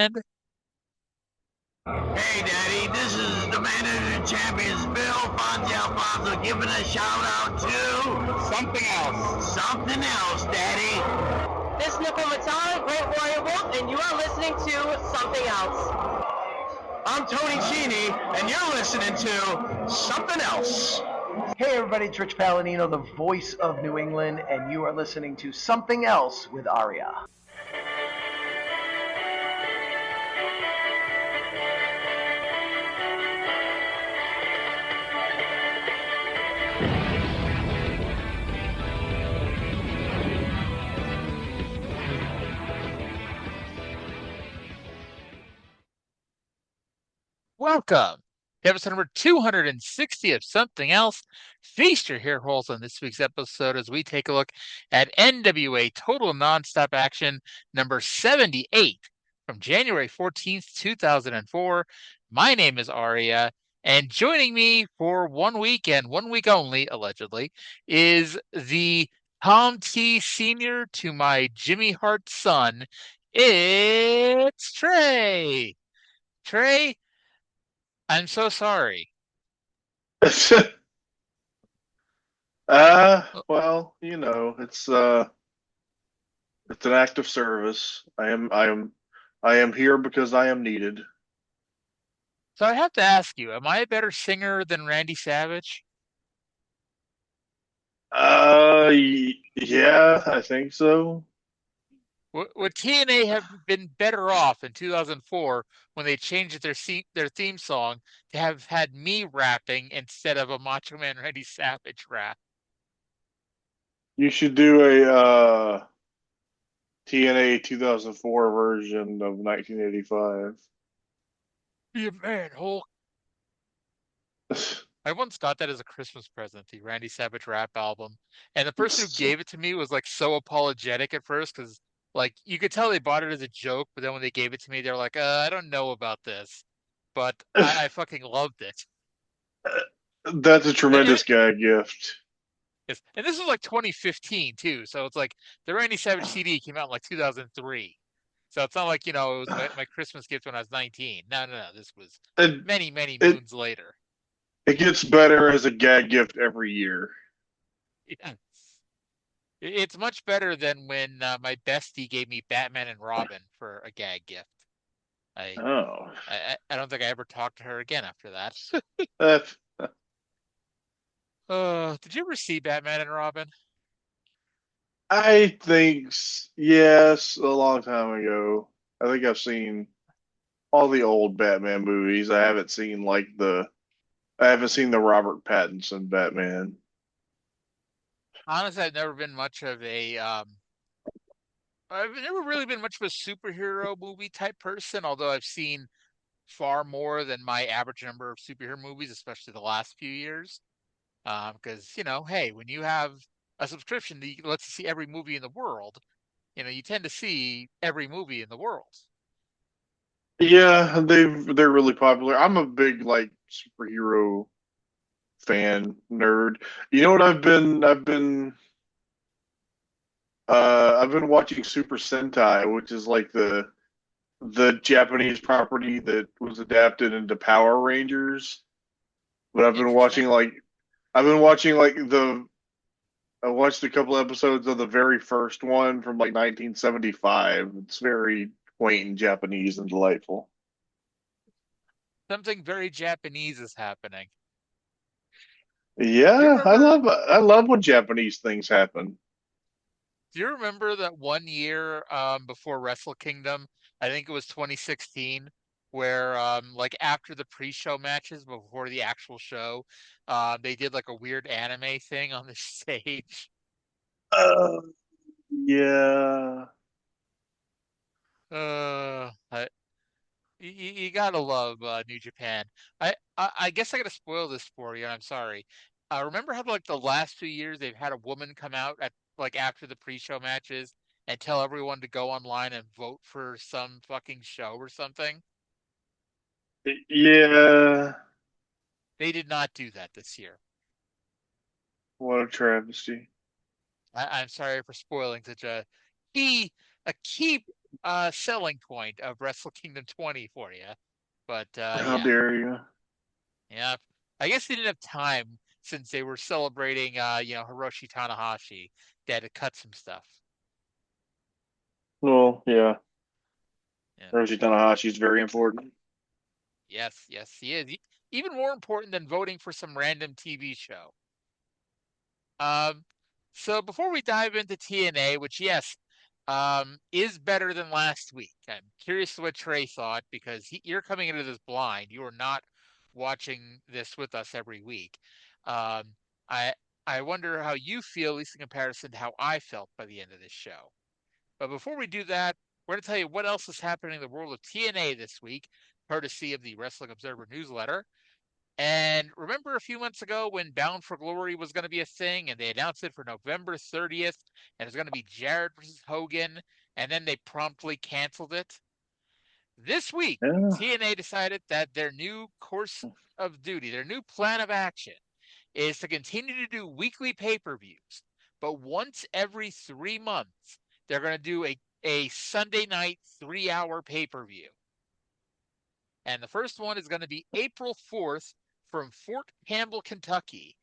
and Hey, Daddy, this is the man of the champions, Bill Fonzie Alfonso, giving a shout out to something else. Something else, Daddy. This is Nicole Matara, Great Warrior Wolf, and you are listening to Something Else. I'm Tony Cini, and you're listening to Something Else. Hey everybody, it's Rich Palladino, the voice of New England, and you are listening to Something Else with Arya. welcome to episode number 260 of Something Else. Feast your hair holes on this week's episode as we take a look at NWA Total Nonstop Action number 78 from January 14th, 2004. My name is Arya, and joining me for 1 week and 1 week only, allegedly, is the Tom T. Sr. to my Jimmy Hart son. It's Trae. Trae, I'm so sorry. Well, it's an act of service. I am here because I am needed. So I have to ask you, am I a better singer than Randy Savage? Yeah, I think so. Would TNA have been better off in 2004 when they changed their theme song to have had me rapping instead of a Macho Man Randy Savage rap? You should do a TNA 2004 version of 1985. Be a man, Hulk. I once got that as a Christmas present, the Randy Savage rap album. And the person who gave it to me was like so apologetic at first because like you could tell they bought it as a joke, but then when they gave it to me, they're like, I don't know about this. But I fucking loved it. That's a tremendous gag gift. Yes. And this was like 2015 too. So it's like the Randy Savage CD came out in like 2003. So it's not like, it was my Christmas gift when I was 19. No. This was many, many moons later. It gets better as a gag gift every year. Yes. It's much better than when my bestie gave me Batman and Robin for a gag gift. I don't think I ever talked to her again after that. Did you ever see Batman and Robin? I think yes, a long time ago. I think I've seen all the old Batman movies. I haven't seen the Robert Pattinson Batman. Honestly, I've never been much of a I've never really been much of a superhero movie type person, although I've seen far more than my average number of superhero movies, especially the last few years. Because, hey, when you have a subscription that lets you see every movie in the world, you tend to see every movie in the world. Yeah, they're really popular. I'm a big superhero fan nerd. You know what I've been watching Super Sentai, which is like the Japanese property that was adapted into Power Rangers. But I watched a couple episodes of the very first one from 1975. It's very quaint and Japanese and delightful. Something very Japanese is happening. Yeah, I love when Japanese things happen. Do you remember that one year before Wrestle Kingdom? I think it was 2016, where after the pre-show matches before the actual show, they did like a weird anime thing on the stage. Yeah. You gotta love New Japan. I guess I gotta spoil this for you, and I'm sorry. Remember how the last 2 years they've had a woman come out at after the pre-show matches and tell everyone to go online and vote for some fucking show or something? Yeah. They did not do that this year. What a travesty. I'm sorry for spoiling such a key selling point of Wrestle Kingdom 20 for you. But How yeah, dare you? yeah. I guess they didn't have time since they were celebrating, Hiroshi Tanahashi. They had to cut some stuff. Well, yeah. Yeah. Hiroshi Tanahashi is very important. Yes, yes, he is. Even more important than voting for some random TV show. Um, so before we dive into TNA, which yes, is better than last week. I'm curious what Trae thought because you're coming into this blind. You are not watching this with us every week. Um, I I wonder how you feel, at least in comparison to how I felt by the end of this show. But before we do that, we're going to tell you what else is happening in the world of TNA this week, courtesy of the Wrestling Observer newsletter. And remember a few months ago when Bound for Glory was going to be a thing and they announced it for November 30th and it was going to be Jarrett versus Hogan and then they promptly canceled it? This week, Yeah. TNA decided that their new course of duty, their new plan of action is to continue to do weekly pay-per-views, but once every 3 months, they're going to do a Sunday night 3-hour pay-per-view. And the first one is going to be April 4th from Fort Campbell, Kentucky.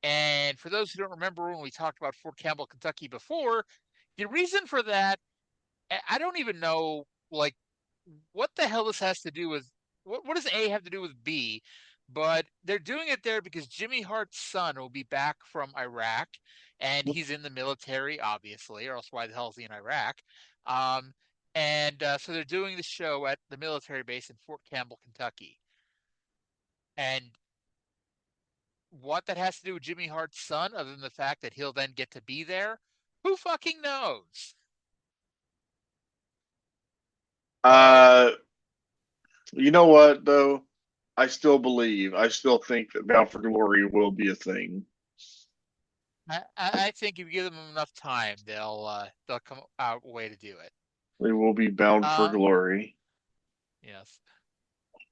And for those who don't remember when we talked about Fort Campbell, Kentucky before, the reason for that, I don't even know, like, what the hell this has to do with, what does A have to do with B? But they're doing it there because Jimmy Hart's son will be back from Iraq and he's in the military, obviously, or else why the hell is he in Iraq? Um, and so they're doing the show at the military base in Fort Campbell, Kentucky. And what that has to do with Jimmy Hart's son, other than the fact that he'll then get to be there, who fucking knows? And Uh, you know what though? I still believe. I still think that Bound for Glory will be a thing. I think if you give them enough time, they'll come out a way to do it. They will be bound for Uh, glory. yes.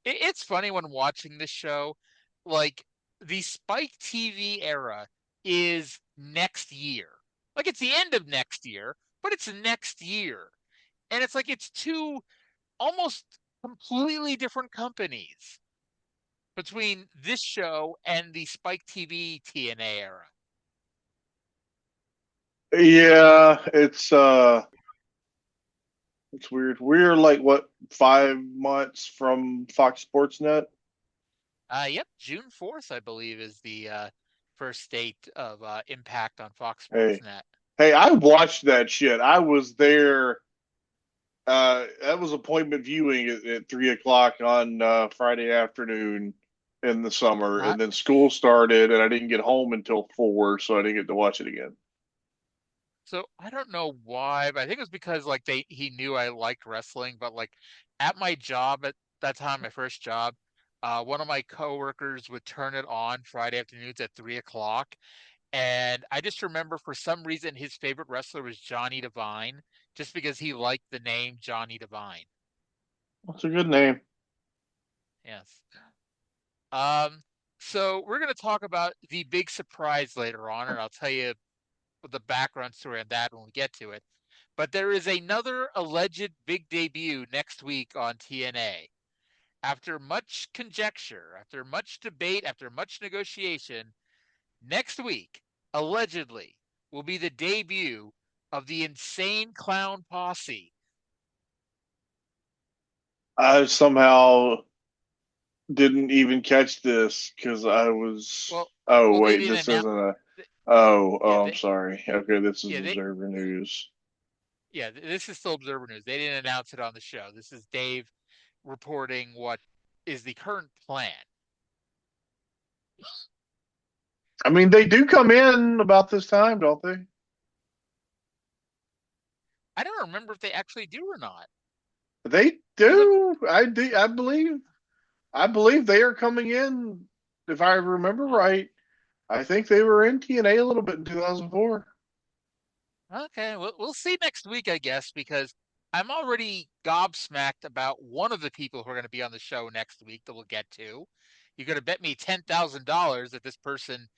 It's funny when watching this show, like the Spike TV era is next year. Like it's the end of next year, but it's next year. And it's like it's two almost completely different companies between this show and the Spike TV TNA era. Yeah, it's weird. We're like what 5 months from Fox Sports Net. Yep, June 4th, I believe, is the first date of Impact on Fox Sports Hey, Net. hey, I watched that shit. I was there. That was appointment viewing at 3 o'clock on Friday afternoon in the summer, Uh, and then school started, and I didn't get home until 4, so I didn't get to watch it again. so I don't know why, but I think it was because like he knew I liked wrestling, but like at my job at that time, my first job, one of my coworkers would turn it on Friday afternoons at 3 o'clock. And I just remember for some reason his favorite wrestler was Johnny Devine, just because he liked the name Johnny Devine. That's a good name. Yes. Um, so we're going to talk about the big surprise later on, and I'll tell you the background story on that when we get to it. But there is another alleged big debut next week on TNA. After much conjecture, after much debate, after much negotiation, next week, allegedly, will be the debut of the Insane Clown Posse. I somehow didn't even catch this because I was. Well, Oh well, they wait, didn't this announce. isn't a. Yeah, I'm sorry. Okay, this is yeah, Observer News. this is still Observer News. They didn't announce it on the show. This is Dave reporting what is the current plan. I mean, they do come in about this time, don't they? I don't remember if they actually do or not. They Because do. I do. I believe. I believe they are coming in. If I remember right, I think they were in TNA a little bit in 2004. okay, we'll see next week, I guess, because I'm already gobsmacked about one of the people who are going to be on the show next week that we'll get to. You're going to bet me $10,000 that this person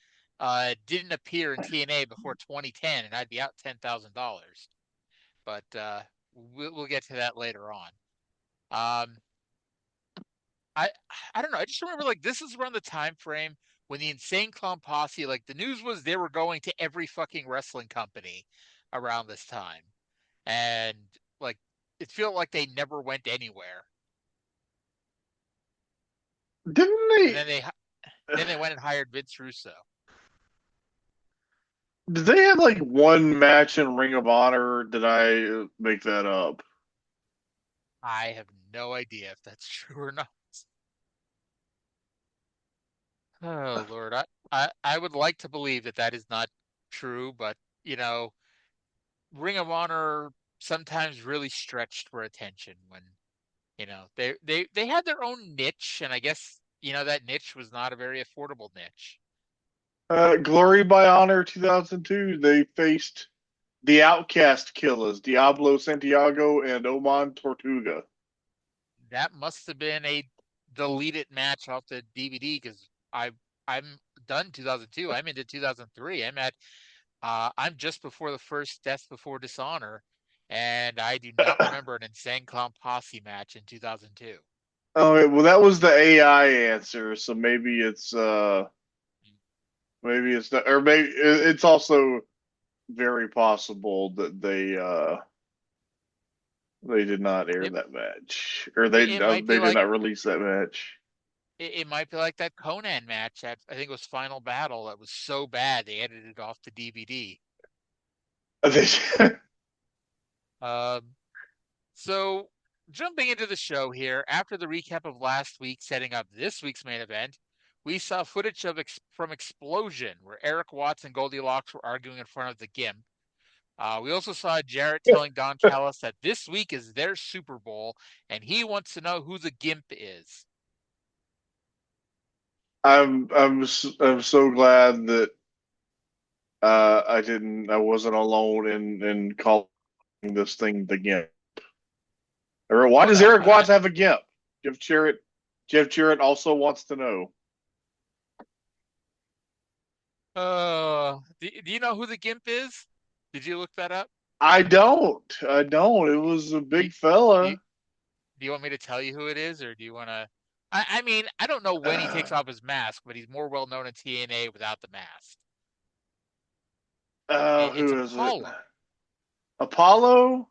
didn't appear in TNA before 2010, and I'd be out $10,000. But we'll get to that later on. Um, I I don't know. I just remember like this is around the time frame when the Insane Clown Posse, like the news was they were going to every fucking wrestling company around this time, and like it felt like they never went anywhere. Didn't And they? then they went and hired Vince Russo. Did they have like one match in Ring of Honor? Or did I make that up? I have no idea if that's true or not. Oh Lord, I would like to believe that that is not true, but you know, Ring of Honor sometimes really stretched for attention when they had their own niche, and I guess that niche was not a very affordable niche. Glory by Honor 2002. They faced the Outcast Killers, Diablo Santiago and Oman Tortuga. That must have been a deleted match off the DVD because I'm done 2002. I'm into 2003. I'm just before the first Death Before Dishonor, and I do not remember an Insane Clown Posse match in 2002. Oh, well, that was the AI answer, so maybe it's not, or maybe it's also very possible that they did not air It that match, or it might be they did like not release that match. it might be like that Conan match at I think it was Final Battle that was so bad they edited it off the DVD. Um, so jumping into the show here, after the recap of last week setting up this week's main event, we saw footage from Explosion, where Erik Watts and Goldilocks were arguing in front of the Gimp. We also saw Jarrett telling Don Callis that this week is their Super Bowl, and he wants to know who the Gimp is. I'm so glad that I wasn't alone in calling this thing the GIMP. Or why Oh does no, Erik Watts have a GIMP? Jeff Jarrett also wants to know. do you know who the Gimp is? Did you look that up? I don't. I don't. It was a Do, big do, fella. do you want me to tell you who it is, or do you want to? I mean, I don't know when he takes off his mask, but he's more well known in TNA without the mask. It's Who is it? Apollo. Apollo?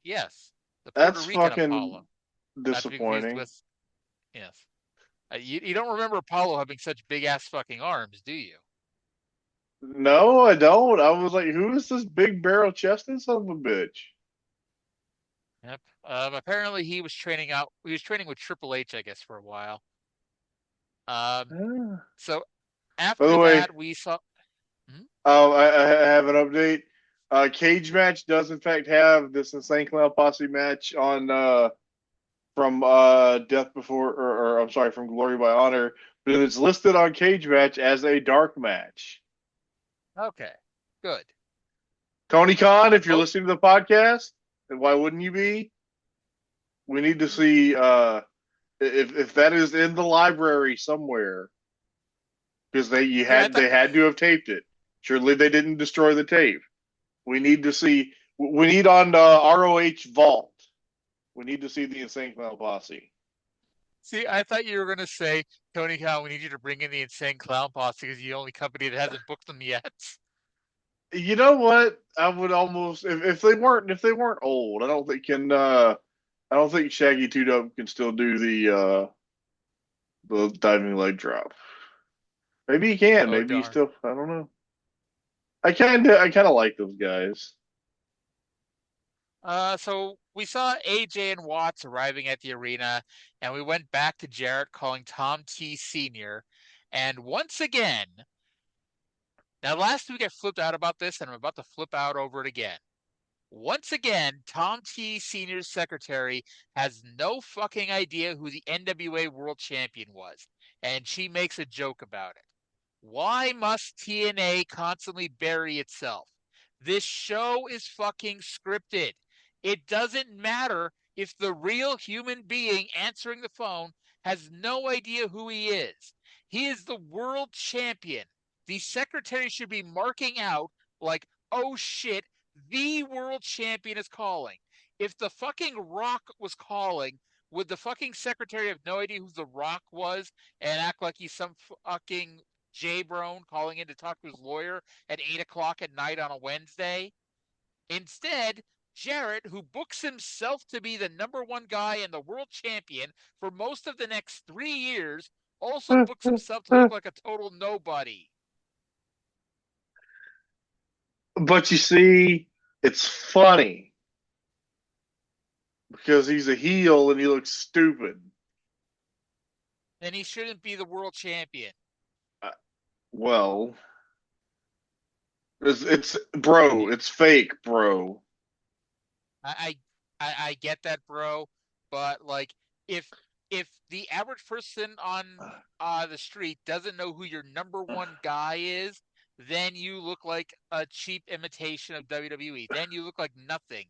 Yes, the Puerto That's Rican fucking Apollo, not to be confused disappointing. with. Yes, you don't remember Apollo having such big ass fucking arms, do you? No, I don't. I was like, who is this big barrel chested son of a bitch? Yep. Apparently he was training out. He was training with Triple H, I guess, for a while. Um, Ah. so By the after way, that, we saw. Hmm? I have an update. Cage match does in fact have this Insane Clown Posse match on from Death Before, or I'm sorry, from Glory by Honor, but it's listed on Cage Match as a dark match. Okay, good. Tony Khan, if you're Both. listening to the podcast, and why wouldn't you be? We need to see if that is in the library somewhere because See, I thought. they had to have taped it. Surely they didn't destroy the tape. We need to see. We need on ROH Vault. We need to see the Insane Clown Posse. See, I thought you were gonna say, Tony Khan, we need you to bring in the Insane Clown Posse because you're the only company that hasn't booked them yet. You know what? I would almost if they weren't old. I don't think Shaggy Two Dope can still do the diving leg drop. Maybe he can. Oh Maybe he darn. still. I don't know. I kind of like those guys. So we saw AJ and Watts arriving at the arena, and we went back to Jarrett calling Tom T Sr. And once again, now last week I flipped out about this, and I'm about to flip out over it again. Once again, Tom T Sr.'s secretary has no fucking idea who the NWA World Champion was, and she makes a joke about it. Why must TNA constantly bury itself? This show is fucking scripted. It doesn't matter if the real human being answering the phone has no idea who he is. He is the world champion. The secretary should be marking out like, oh shit, the world champion is calling. If the fucking Rock was calling, would the fucking secretary have no idea who the Rock was and act like he's some fucking J-Brone calling in to talk to his lawyer at 8 o'clock at night on a Wednesday? Instead, Jarrett, who books himself to be the #1 guy and the world champion for most of the next 3 years, also books himself to look like a total nobody. But you see, it's funny because he's a heel and he looks stupid. And he shouldn't be the world champion. Well, it's bro, it's fake, bro. I I get that, bro, but like if if the average person on the street doesn't know who your #1 guy is, then you look like a cheap imitation of WWE. Then you look like nothing.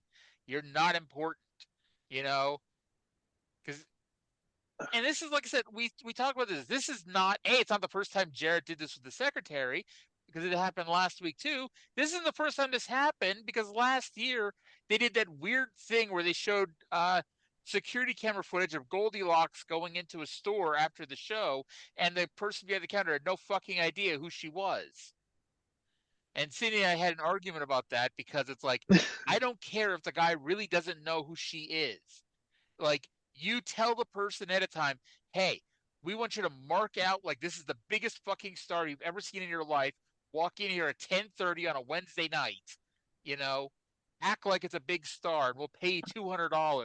You're not important, you know? Because and this is like I said, we talk about this. This is not it's not the first time Jarrett did this with the secretary because it happened last week too. This isn't the first time this happened because last year they did that weird thing where they showed security camera footage of Goldilocks going into a store after the show, and the person behind the counter had no fucking idea who she was. And Cyndi and I had an argument about that because it's like I don't care if the guy really doesn't know who she is. Like you tell the person at a time, hey, we want you to mark out like this is the biggest fucking star you've ever seen in your life. Walk in here at 10:30 on a Wednesday night, you know, act like it's a big star, and we'll pay you $200.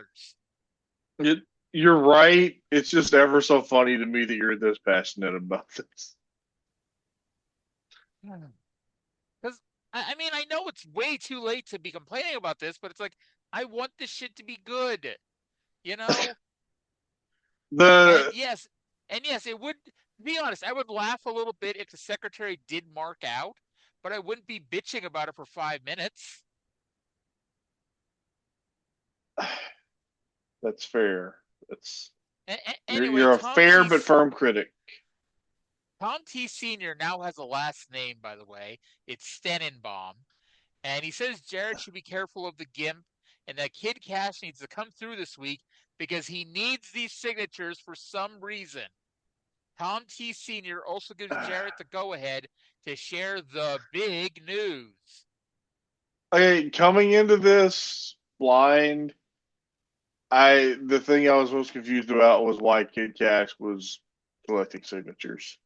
It, you're right. It's just ever so funny to me that you're this passionate about this. Because I mean, I know it's way too late to be complaining about this, but it's like I want this shit to be good, you know. And The yes, it would be honest. I would laugh a little bit if the secretary did mark out, but I wouldn't be bitching about it for 5 minutes. that's fair. That's Anyway, you're a fair but firm critic. Tom T Senior now has a last name, by the way. It's Stenenbaum, and he says Jarrett should be careful of the gimp, and that Kid Kash needs to come through this week because he needs these signatures for some reason. Tom T Sr. also gives Jarrett the go ahead to share the big news. Okay, coming into this blind, the thing I was most confused about was why Kid Cash was collecting signatures.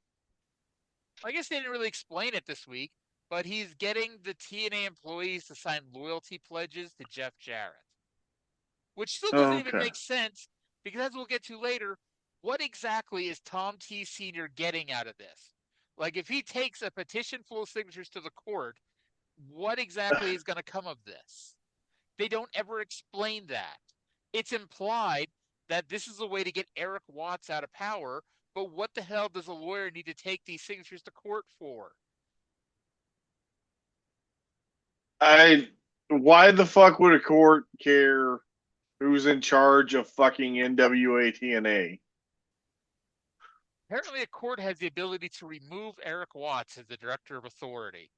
I guess they didn't really explain it this week, but he's getting the TNA employees to sign loyalty pledges to Jeff Jarrett, which still doesn't even Okay. make sense because, as we'll get to later, what exactly is Tom T Sr. getting out of this? Like, if he takes a petition full of signatures to the court, what exactly is going to come of this? They don't ever explain that. It's implied that this is a way to get Erik Watts out of power, but what the hell does a lawyer need to take these signatures to court for? Why the fuck would a court care who's in charge of fucking NWA TNA? Apparently, a court has the ability to remove Erik Watts as the director of authority,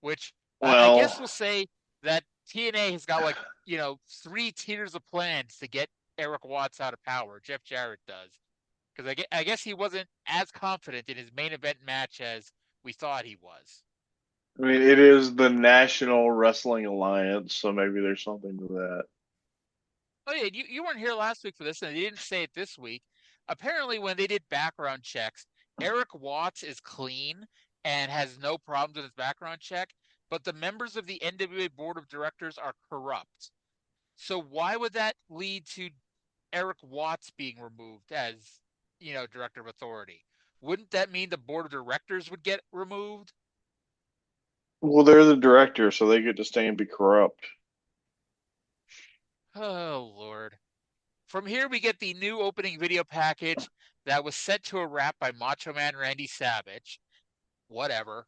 which I guess Well, will say that TNA has got like, 3 tiers of plans to get Erik Watts out of power. Jeff Jarrett does. Because I guess he wasn't as confident in his main event match as we thought he was. I mean, it is the National Wrestling Alliance, so maybe there's something to that. Oh yeah, you weren't here last week for this, and they didn't say it this week. Apparently, when they did background checks, Erik Watts is clean and has no problems with his background check, but the members of the NWA board of directors are corrupt. So why would that lead to Erik Watts being removed as, director of authority? Wouldn't that mean the board of directors would get removed? Well, they're the director, so they get to stay and be corrupt. Oh, Lord. From here, we get the new opening video package that was set to a rap by Macho Man Randy Savage. Whatever.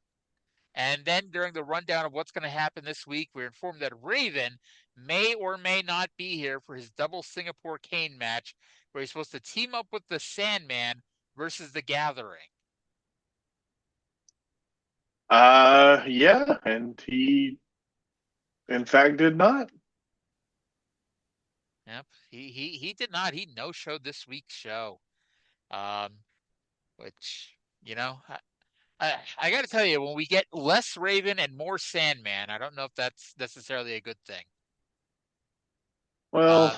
And then during the rundown of what's going to happen this week, we're informed that Raven may or may not be here for his double Singapore Cane match, where he's supposed to team up with the Sandman versus the Gathering. Yeah, and he, in fact, did not. Yep. He did not. He no showed this week's show. Um, which I got to tell you, when we get less Raven and more Sandman, I don't know if that's necessarily a good thing. Well, Um,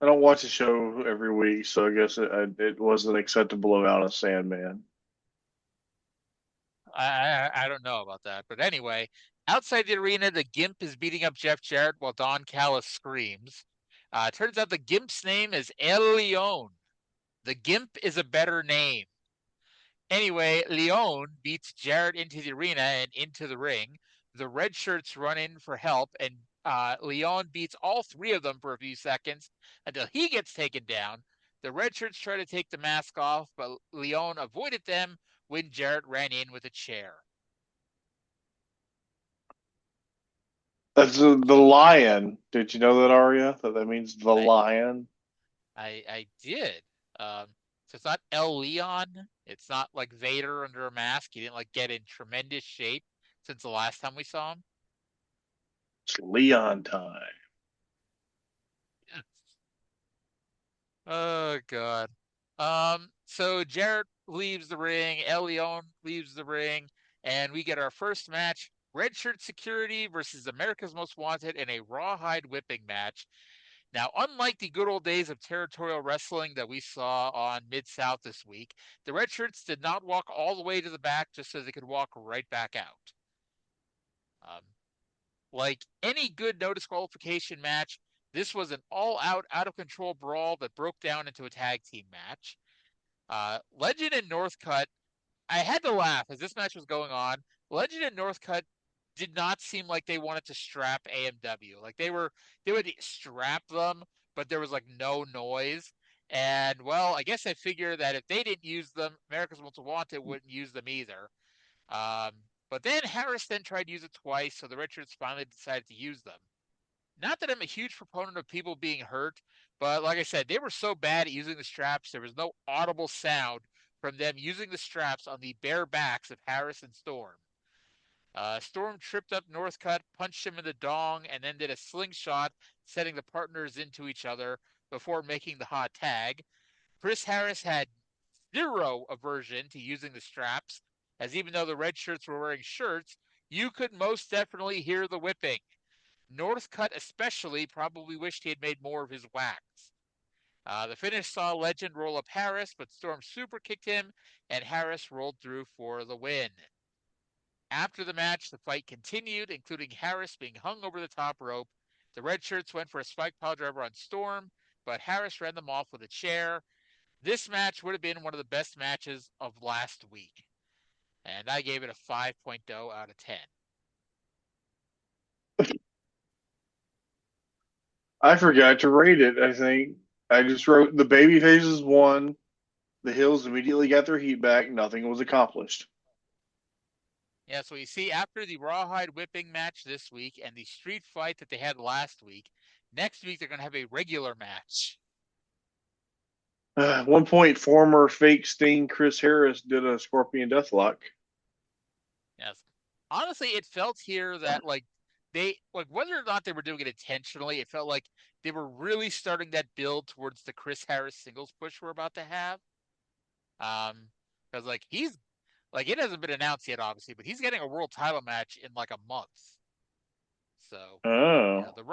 I don't watch the show every week, so I guess it wasn't acceptable amount of Sandman. I don't know about that, but anyway, outside the arena, the Gimp is beating up Jeff Jarrett while Don Callis screams. Turns out the Gimp's name is El Leon. The Gimp is a better name. Anyway, Leon beats Jarrett into the arena and into the ring. The red shirts run in for help, and Leon beats all three of them for a few seconds until he gets taken down. The red shirts try to take the mask off, but Leon avoided them when Jarrett ran in with a chair. That's the lion. Did you know that, Arya? That means the I lion. I did. Um, so it's not El Leon. It's not like Vader under a mask. He didn't like get in tremendous shape since the last time we saw him. It's Leon time. Oh God. So Jarrett leaves the ring, El Leon leaves the ring, and we get our first match: Redshirt Security versus America's Most Wanted in a rawhide whipping match. Now, unlike the good old days of territorial wrestling that we saw on Mid South this week, the Red Shirts did not walk all the way to the back just so they could walk right back out. Um, like any good no disqualification match, this was an all out, out of control brawl that broke down into a tag team match. Legend and Northcutt, I had to laugh as this match was going on. Legend and Northcutt did not seem like they wanted to strap AMW. Like they would strap them, but there was like no noise. And well, I guess I figure that if they didn't use them, America's Most Wanted wouldn't use them either. Um, but then Harris then tried to use it twice, so the Richards finally decided to use them. Not that I'm a huge proponent of people being hurt, but like I said, they were so bad at using the straps, there was no audible sound from them using the straps on the bare backs of Harris and Storm. Storm tripped up Northcutt, punched him in the dong, and then did a slingshot, setting the partners into each other before making the hot tag. Chris Harris had zero aversion to using the straps, as even though the red shirts were wearing shirts, you could most definitely hear the whipping. Northcutt especially probably wished he had made more of his wax. The finish saw Legend roll up Harris, but Storm super kicked him, and Harris rolled through for the win. After the match, the fight continued, including Harris being hung over the top rope. The red shirts went for a spike pile driver on Storm, but Harris ran them off with a chair. This match would have been one of the best matches of last week, and I gave it a 5.0 out of 10. I forgot to rate it. I think I just wrote the baby faces won. The Hills immediately got their heat back. Nothing was accomplished. Yeah, so you see, after the Rawhide whipping match this week and the street fight that they had last week, next week they're going to have a regular match. At one point, former fake Sting Chris Harris did a Scorpion Deathlock. Yes. Honestly, it felt here that like whether or not they were doing it intentionally, it felt like they were really starting that build towards the Chris Harris singles push we're about to have. Because like he's like it hasn't been announced yet, obviously, but he's getting a world title match in like a month. So, Oh. the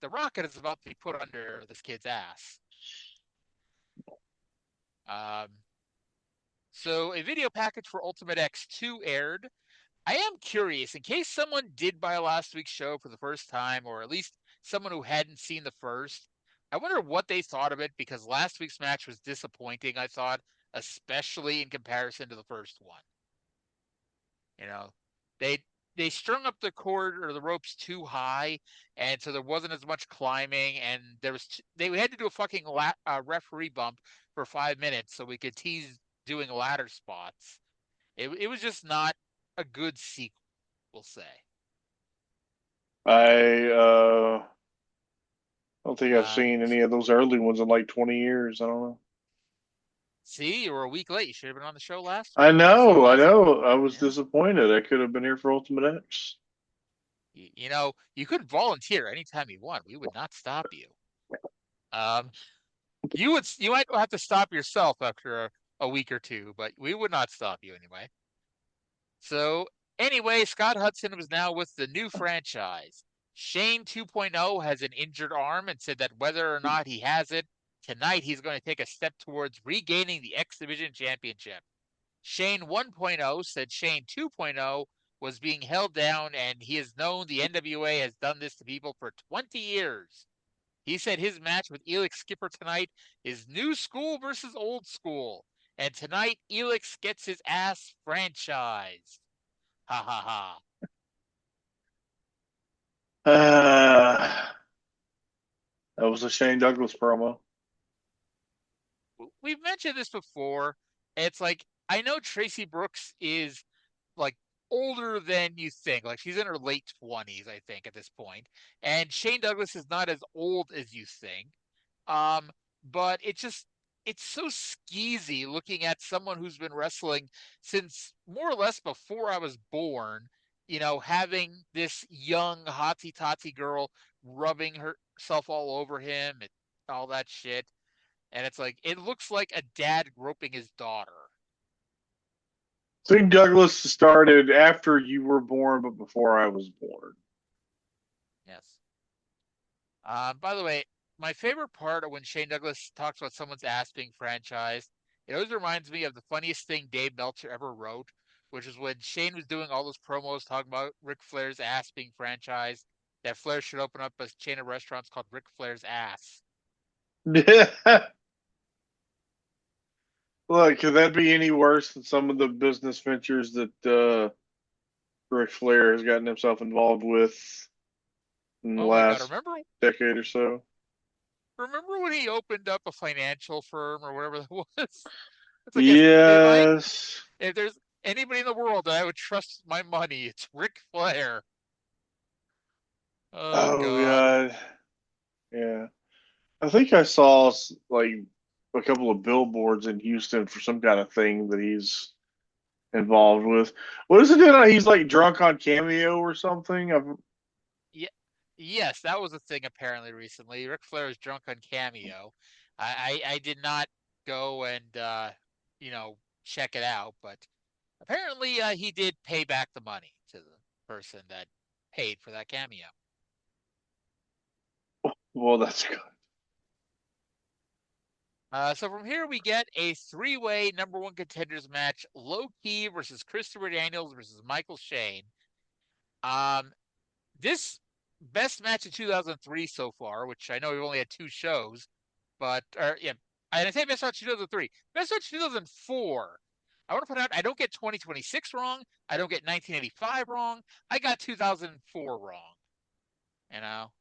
Rocket is about to be put under this kid's ass. Um, so a video package for Ultimate X2 aired. I am curious, in case someone did buy last week's show for the first time, or at least someone who hadn't seen the first, I wonder what they thought of it because last week's match was disappointing, I thought, especially in comparison to the first one. You know, they they strung up the cord or the ropes too high, and so there wasn't as much climbing, and they had to do a fucking referee bump for 5 minutes so we could tease doing ladder spots. It was just not a good sequel, we'll say. I don't think I've Um, seen any of those early ones in like 20 years. I don't know. See, you were a week late. You should have been on the show last I week. You would have seen know, I these. know. I was Yeah. disappointed. I could have been here for Ultimate X. You could volunteer anytime you want. We would not stop you. Um, you might have to stop yourself after a week or two, but we would not stop you anyway. So anyway, Scott Hudson was now with the new franchise. Shane 2.0 has an injured arm and said that whether or not he has it, tonight he's going to take a step towards regaining the X Division Championship. Shane 1.0 said Shane 2.0 was being held down and he has known the NWA has done this to people for 20 years. He said his match with Erik Skipper tonight is new school versus old school. And tonight, Elix gets his ass franchised. Ha ha ha. That was a Shane Douglas promo. We've mentioned this before. It's like, I know Tracy Brooks is like older than you think. Like she's in her late 20s, I think, at this point. And Shane Douglas is not as old as you think. Um, but it's so skeezy looking at someone who's been wrestling since more or less before I was born, having this young hotsy totsy girl rubbing herself all over him and all that shit. And it's like it looks like a dad groping his daughter. Shane Douglas started after you were born, but before I was born. Yes. By the way, my favorite part of when Shane Douglas talks about someone's ass being franchised, it always reminds me of the funniest thing Dave Meltzer ever wrote, which is when Shane was doing all those promos talking about Ric Flair's ass being franchised, that Flair should open up a chain of restaurants called Ric Flair's Ass. Look, could that be any worse than some of the business ventures that Ric Flair has gotten himself involved with in the Oh my God! last decade or so? Remember when he opened up a financial firm or whatever that was? It's like Yes. if there's anybody in the world that I would trust my money, it's Ric Flair. Oh Oh God. God. Yeah. I think I saw like a couple of billboards in Houston for some kind of thing that he's involved with. What is it? He's like drunk on Cameo or something. Yeah, yes, that was a thing apparently recently. Ric Flair was drunk on Cameo. I did not go and you know check it out, but apparently he did pay back the money to the person that paid for that cameo. Well, that's good. So from here we get a three-way number one contenders match: Low Key versus Christopher Daniels versus Michael Shane. Um, this best match of 2003 so far, which I know we've only had two shows, but yeah, I say best match 2003, best match 2004. I want to point out I don't get 2026 wrong. I don't get 1985 wrong. I got 2004 wrong. You know,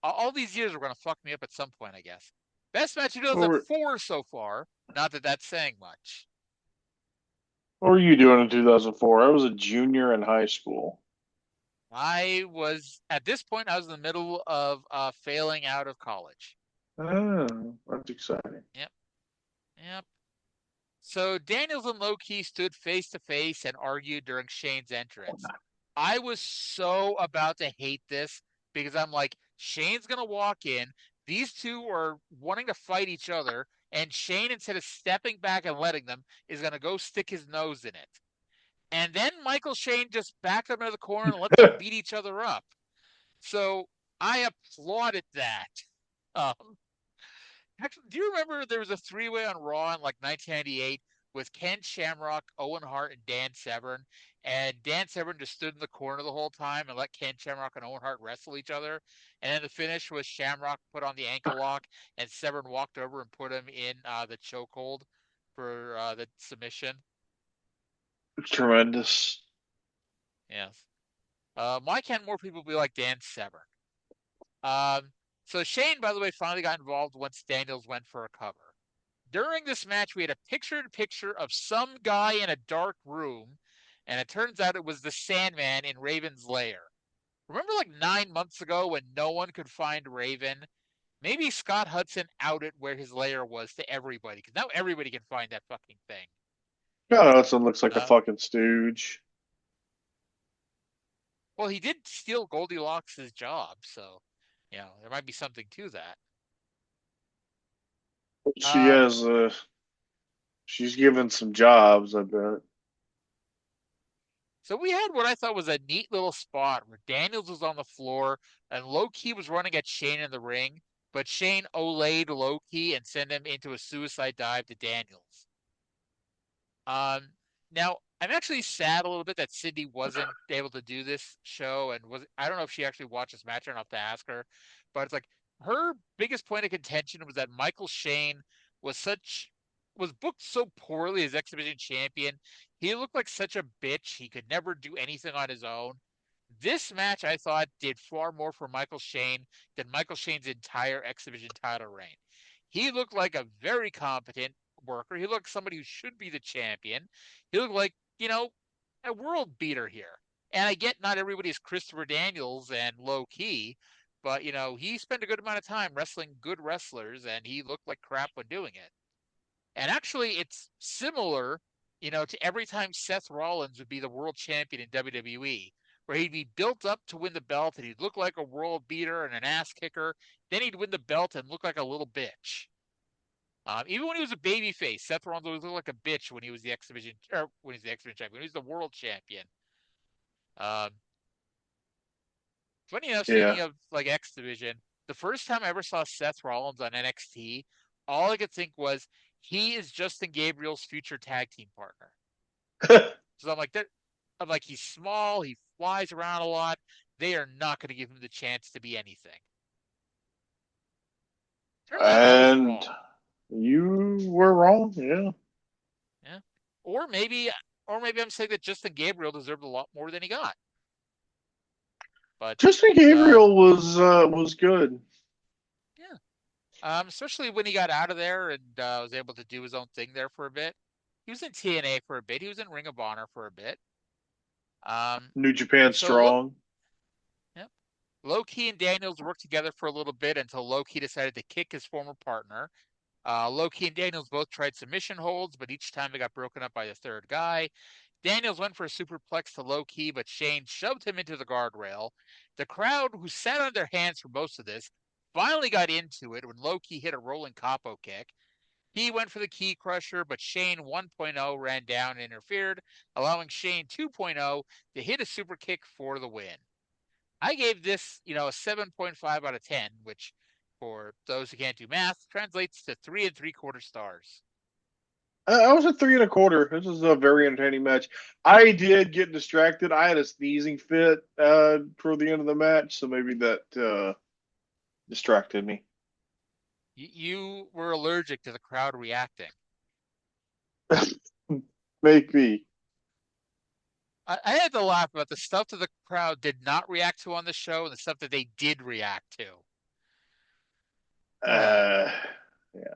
all these years are going to fuck me up at some point, I guess. Best match What 2004 so far. Not that that's saying much. were you doing in 2004? I was a junior in high school. I was at this point. I was in the middle of failing out of college. Oh, that's exciting. Yep, yep. So Daniels and Low Key stood face to face and argued during Shane's entrance. I was so about to hate this because I'm like, Shane's gonna walk in. These two are wanting to fight each other, and Shane, instead of stepping back and letting them, is gonna go stick his nose in it. And then Michael Shane just backed them into the corner and let them beat each other up. So I applauded that. Um, Actually, do you remember there was a three-way on Raw in like 1998 with Ken Shamrock, Owen Hart, and Dan Severn? And Dan Severn just stood in the corner the whole time and let Ken Shamrock and Owen Hart wrestle each other. And then the finish was Shamrock put on the ankle lock, and Severn walked over and put him in the chokehold for the submission. Tremendous. Yes. Why can't more people be like Dan Severn? Um, so Shane, by the way, finally got involved once Daniels went for a cover. During this match, we had a picture-in-picture of some guy in a dark room, and it turns out it was the Sandman in Raven's lair. Remember like 9 months ago when no one could find Raven? Maybe Scott Hudson outed where his lair was to everybody, because now everybody can find that fucking thing. God, Hudson looks like a Uh, fucking stooge. Well, he did steal Goldilocks' job, so there might be something to that. She Um, has she's given some jobs, I bet. so we had what I thought was a neat little spot where Daniels was on the floor and Low Key was running at Shane in the ring, but Shane olayed Low Key and sent him into a suicide dive to Daniels. Um, Now I'm actually sad a little bit that Cyndi wasn't able to do this show, and I don't know if she actually watched this match or not to ask her, but it's like her biggest point of contention was that Michael Shane was such was booked so poorly as X Division champion. He looked like such a bitch. He could never do anything on his own. This match, I thought, did far more for Michael Shane than Michael Shane's entire X Division title reign. He looked like a very competent worker. He looked like somebody who should be the champion. He looked like, a world beater here. And I get not everybody's Christopher Daniels and Low Key, but, he spent a good amount of time wrestling good wrestlers, and he looked like crap when doing it. And actually, it's similar, to every time Seth Rollins would be the world champion in WWE, where he'd be built up to win the belt and he'd look like a world beater and an ass kicker. Then he'd win the belt and look like a little bitch. Even when he was a babyface, Seth Rollins always looked like a bitch when he was the X Division, or when he was the X Division champion, when he was the world champion. Um, Funny enough, Yeah. speaking of like X Division, the first time I ever saw Seth Rollins on NXT, all I could think was he is Justin Gabriel's future tag team partner. So I'm like that. I'm like he's small, he flies around a lot. They are not going to give him the chance to be anything. Turns out I was And wrong. you were wrong, yeah. Yeah, or maybe, I'm saying that Justin Gabriel deserved a lot more than he got. But Justin uh, Gabriel was good. yeah, especially when he got out of there and was able to do his own thing there for a bit. He was in TNA for a bit. He was in Ring of Honor for a bit. Um, New Japan so look, Strong. yeah, Low Key and Daniels worked together for a little bit until Low Key decided to kick his former partner. Low Key and Daniels both tried submission holds, but each time they got broken up by the third guy. Daniels went for a superplex to Low Key, but Shane shoved him into the guardrail. The crowd, who sat on their hands for most of this, finally got into it when Low Key hit a rolling capo kick. He went for the key crusher, but Shane 1.0 ran down and interfered, allowing Shane 2.0 to hit a super kick for the win. I gave this, a 7.5 out of 10, which, for those who can't do math, translates to 3 3/4 stars. I was at 3 1/4. This is a very entertaining match. I did get distracted. I had a sneezing fit toward the end of the match, so maybe that distracted me. You were allergic to the crowd reacting. Maybe. I had to laugh about the stuff that the crowd did not react to on the show and the stuff that they did react to. Uh, Uh, yeah.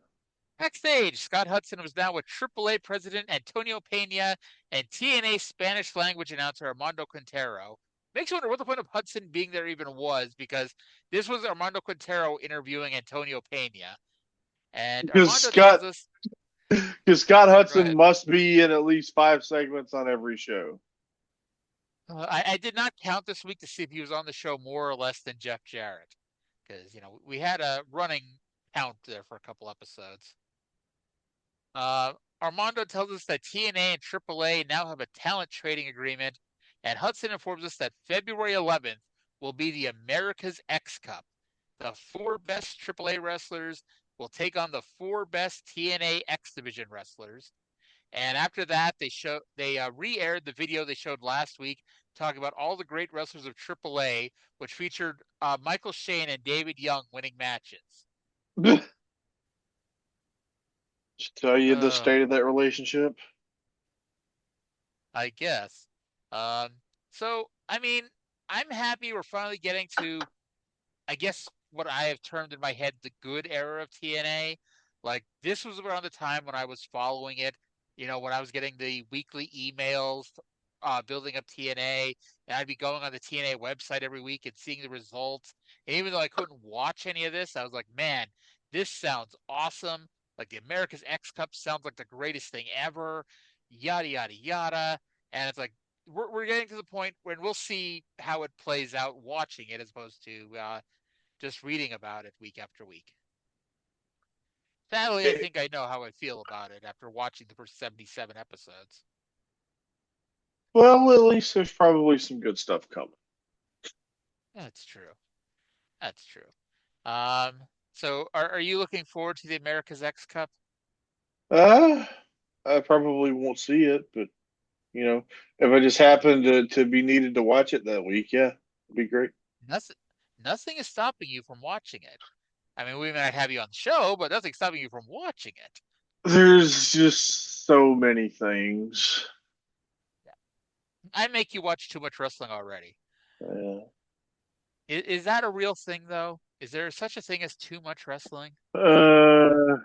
Backstage, Scott Hudson was now with AAA president Antonio Pena and TNA Spanish language announcer Armando Quintero. Makes you wonder what the point of Hudson being there even was, because this was Armando Quintero interviewing Antonio Pena. And Because Armando tells us, Scott go Hudson ahead. must be in at least 5 segments on every show. I did not count this week to see if he was on the show more or less than Jeff Jarrett, because we had a running count there for a couple episodes. Armando tells us that TNA and AAA now have a talent trading agreement, and Hudson informs us that February 11th will be the America's X Cup. The 4 best AAA wrestlers will take on the 4 best TNA X Division wrestlers. And after that, they re-aired the video they showed last week, talking about all the great wrestlers of AAA, which featured Michael Shane and David Young winning matches. Just tell you the Uh, state of that relationship. I guess. Um, so I mean, I'm happy we're finally getting to, I guess, what I have termed in my head the good era of TNA. Like, this was around the time when I was following it, when I was getting the weekly emails, building up TNA, and I'd be going on the TNA website every week and seeing the results. And even though I couldn't watch any of this, I was like, man, this sounds awesome. Like, the America's X Cup sounds like the greatest thing ever, yada, yada, yada. And it's like, we're getting to the point when we'll see how it plays out watching it as opposed to just reading about it week after week. Sadly, I Eh, think I know how I feel about it after watching the first 77 episodes. well, at least there's probably some good stuff coming. That's true. That's true. Um, so are you looking forward to the America's X Cup? Uh, I probably won't see it, but if I just happen to be needed to watch it that week, yeah, it'd be great. Nothing, nothing is stopping you from watching it. I mean, we might have you on the show, but nothing's stopping you from watching it. There's just so many things. I make you watch too much wrestling already. Uh, Is that a real thing, though? Is there such a thing as too much wrestling? uh,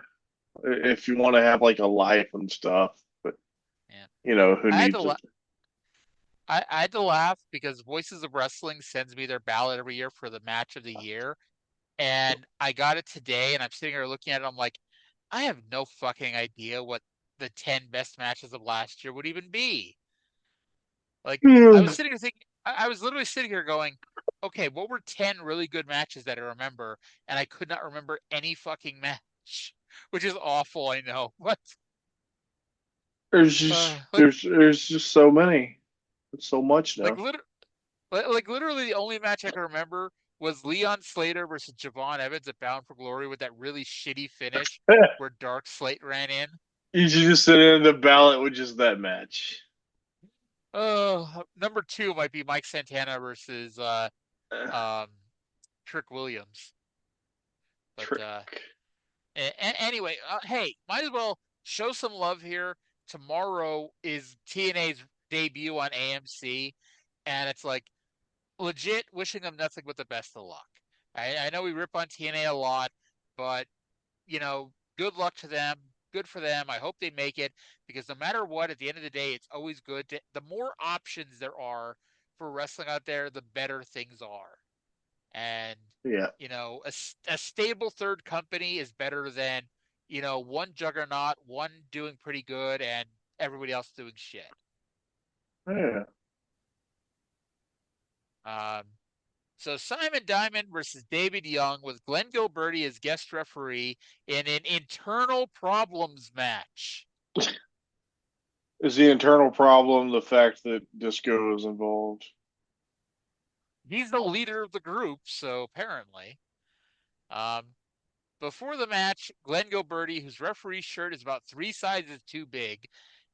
if you want to have like a life and stuff, but Yeah. who I had to needs la- it? I had to laugh because Voices of Wrestling sends me their ballot every year for the match of the year, and I got it today, and I'm sitting here looking at it. I'm like, I have no fucking idea what the 10 best matches of last year would even be. Like, I was sitting here thinking, I was literally sitting here going, okay, what were 10 really good matches that I remember? And I could not remember any fucking match, which is awful, I know. But, There's just like, there's just so many. It's so much like, now. literally the only match I can remember was Leon Slater versus Javon Evans at Bound for Glory with that really shitty finish where Dark Slate ran in. You should just sit in the ballot with just that match. Oh, number two might be Mike Santana versus um Trick Williams. But Trick. anyway, hey, might as well show some love here. Tomorrow is TNA's debut on AMC, and it's like legit wishing them nothing but the best of luck. I know we rip on TNA a lot, but good luck to them. Good for them. I hope they make it because no matter what, at the end of the day, it's always good to the more options there are for wrestling out there, the better things are. And Yeah. a stable third company is better than one juggernaut, one doing pretty good, and everybody else doing shit. Yeah. Um, so Simon Diamond versus David Young with Glenn Gilberti as guest referee in an internal problems match. Is the internal problem the fact that Disco is involved? He's the leader of the group, so apparently. Um, Before the match, Glenn Gilberti, whose referee shirt is about 3 sizes too big,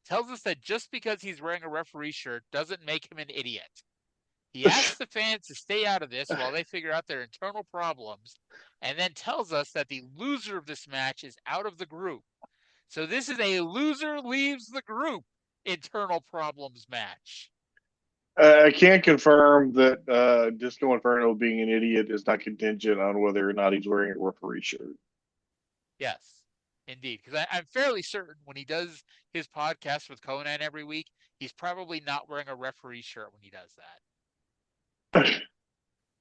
tells us that just because he's wearing a referee shirt doesn't make him an idiot. He asks the fans to stay out of this while they figure out their internal problems, and then tells us that the loser of this match is out of the group. So this is a loser leaves the group internal problems match. I can't confirm that Disco Inferno being an idiot is not contingent on whether or not he's wearing a referee shirt. Yes, indeed. Because I'm fairly certain when he does his podcast with Conan every week, he's probably not wearing a referee shirt when he does that.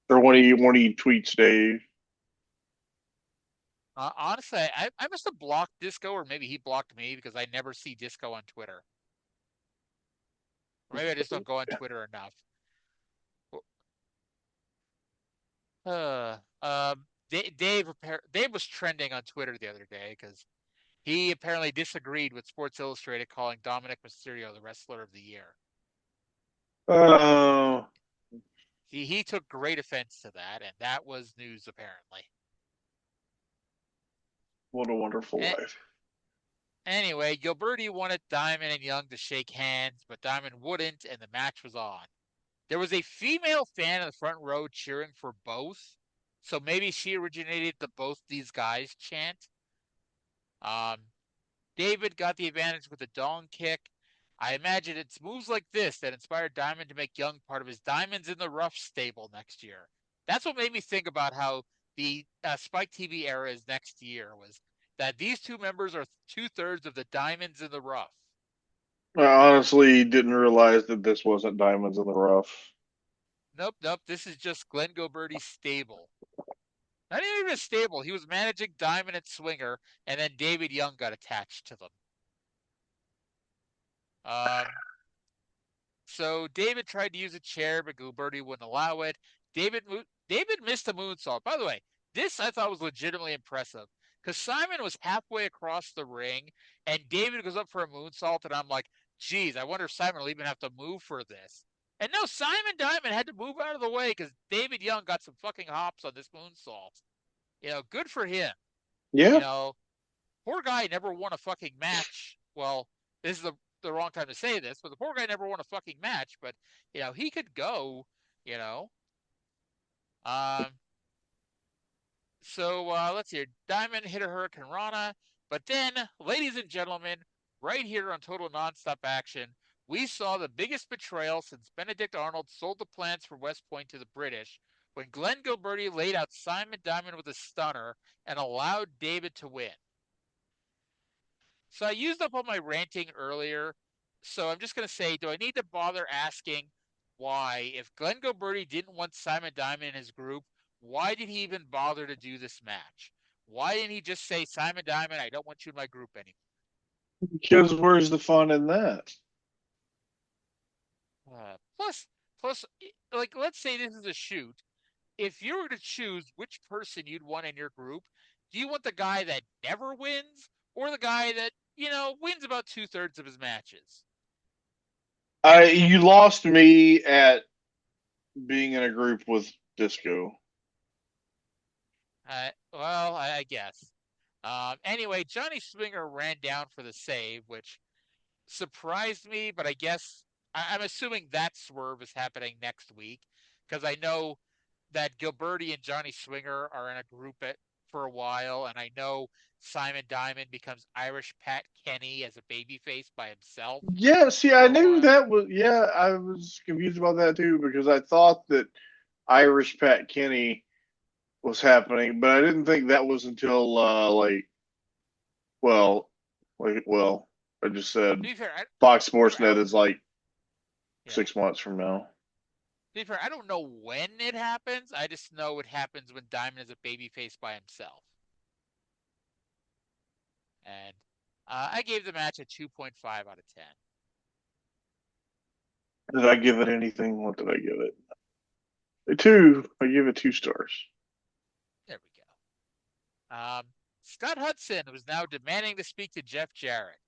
Or when he tweets Dave. Honestly, I must have blocked Disco, or maybe he blocked me because I never see Disco on Twitter. Or maybe I just don't go on Twitter enough. Uh, um, Dave was trending on Twitter the other day because he apparently disagreed with Sports Illustrated calling Dominic Mysterio the Wrestler of the Year. Oh, He took great offense to that, and that was news apparently. what a wonderful A- life. Anyway, Gilberti wanted Diamond and Young to shake hands, but Diamond wouldn't, and the match was on. There was a female fan in the front row cheering for both, so maybe she originated the both these guys chant. Um, David got the advantage with a dong kick. I imagine it's moves like this that inspired Diamond to make Young part of his Diamonds in the Rough stable next year. That's what made me think about how the Spike TV era is next year, was that these two members are 2/3 of the Diamonds in the Rough. I honestly didn't realize that this wasn't Diamonds in the Rough. Nope, nope. This is just Glenn Gilberti's stable. Not even a stable. He was managing Diamond and Swinger, and then David Young got attached to them. Um, So David tried to use a chair, but Gilberti wouldn't allow it. David missed a moonsault. By the way, this I thought was legitimately impressive because Simon was halfway across the ring, and David goes up for a moonsault, and I'm like, geez, I wonder if Simon will even have to move for this. And no, Simon Diamond had to move out of the way because David Young got some fucking hops on this moonsault. Good for him. Yeah. Poor guy never won a fucking match. Well, this is the wrong time to say this, but the poor guy never won a fucking match. But he could go. You know. Um. So let's see. Diamond hit a Hurricane Rana, but then, ladies and gentlemen, right here on Total Nonstop Action, we saw the biggest betrayal since Benedict Arnold sold the plans for West Point to the British when Glenn Gilberti laid out Simon Diamond with a stunner and allowed David to win. So I used up all my ranting earlier, so I'm just going to say, do I need to bother asking why? If Glenn Gilberti didn't want Simon Diamond in his group, why did he even bother to do this match? Why didn't he just say, Simon Diamond, I don't want you in my group anymore? Because where's the fun in that? Plus, like, let's say this is a shoot. If you were to choose which person you'd want in your group, do you want the guy that never wins or the guy that, wins about 2/3 of his matches? You lost me at being in a group with Disco. Well, I guess. Anyway, Johnny Swinger ran down for the save, which surprised me, but I guess I'm assuming that swerve is happening next week because I know that Gilberti and Johnny Swinger are in a group for a while, and I know Simon Diamond becomes Irish Pat Kenny as a babyface by himself Yeah, see, I for a knew while. that was. Yeah, I was confused about that too because I thought that Irish Pat Kenny was happening, but I didn't think that was until well, I just To said be fair, Fox to be Sports fair, I Net don't. is like Yeah. 6 months from now. To be fair, I don't know when it happens. I just know it happens when Diamond is a babyface by himself. And I gave the match a 2.5 out of 10. Did I give it anything? What did I give it? A two. I give it 2 stars. There we go. Scott Hudson was now demanding to speak to Jeff Jarrett.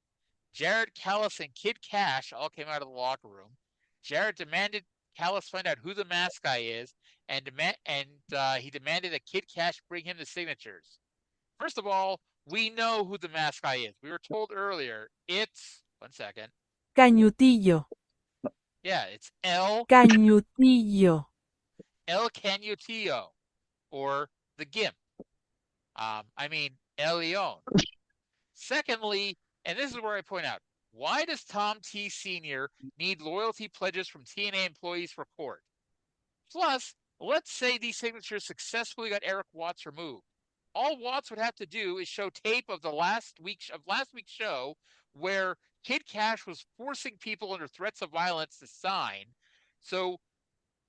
Jarrett, Callis, and Kid Kash all came out of the locker room. Jarrett demanded Callis find out who the mask guy is, and he demanded that Kid Kash bring him the signatures. First of all, we know who the mask guy is. We were told earlier. It's 1 second. Cañutillo. Yeah, it's El Cañutillo. Canutillo, or the Gimp. El Leon. Secondly, and this is where I point out, why does Tom T. Sr. need loyalty pledges from TNA employees for court? Plus, let's say these signatures successfully got Erik Watts removed. All Watts would have to do is show tape of last week's show where Kid Kash was forcing people under threats of violence to sign. So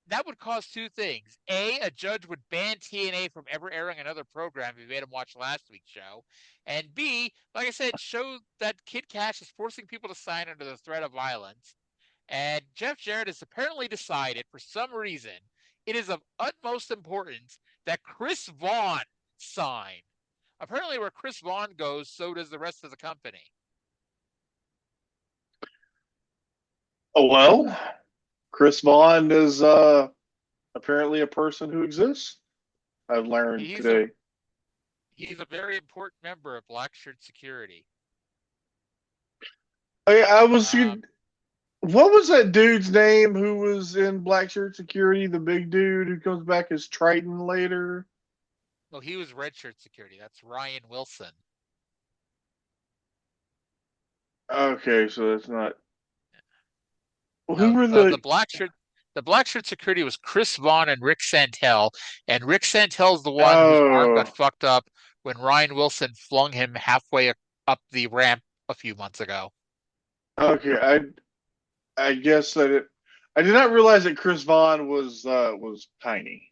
that would cause two things. A judge would ban TNA from ever airing another program if he made him watch last week's show. And B, like I said, show that Kid Kash is forcing people to sign under the threat of violence. And Jeff Jarrett has apparently decided, for some reason, it is of utmost importance that Chris Vaughn sign. Apparently, where Chris Vaughn goes, so does the rest of the company. Oh well, Chris Vaughn is apparently a person who exists. I've learned today. He's a very important member of Black Shirt Security. I was. What was that dude's name who was in Black Shirt Security? The big dude who comes back as Triton later. Well, he was Redshirt Security. That's Ryan Wilson. Okay, so that's not. Well, who were the Black Shirt Security was Chris Vaughn and Rick Santel, and Rick Santel's the one whose arm got fucked up when Ryan Wilson flung him halfway up the ramp a few months ago. Okay, I guess that I did not realize that Chris Vaughn was tiny.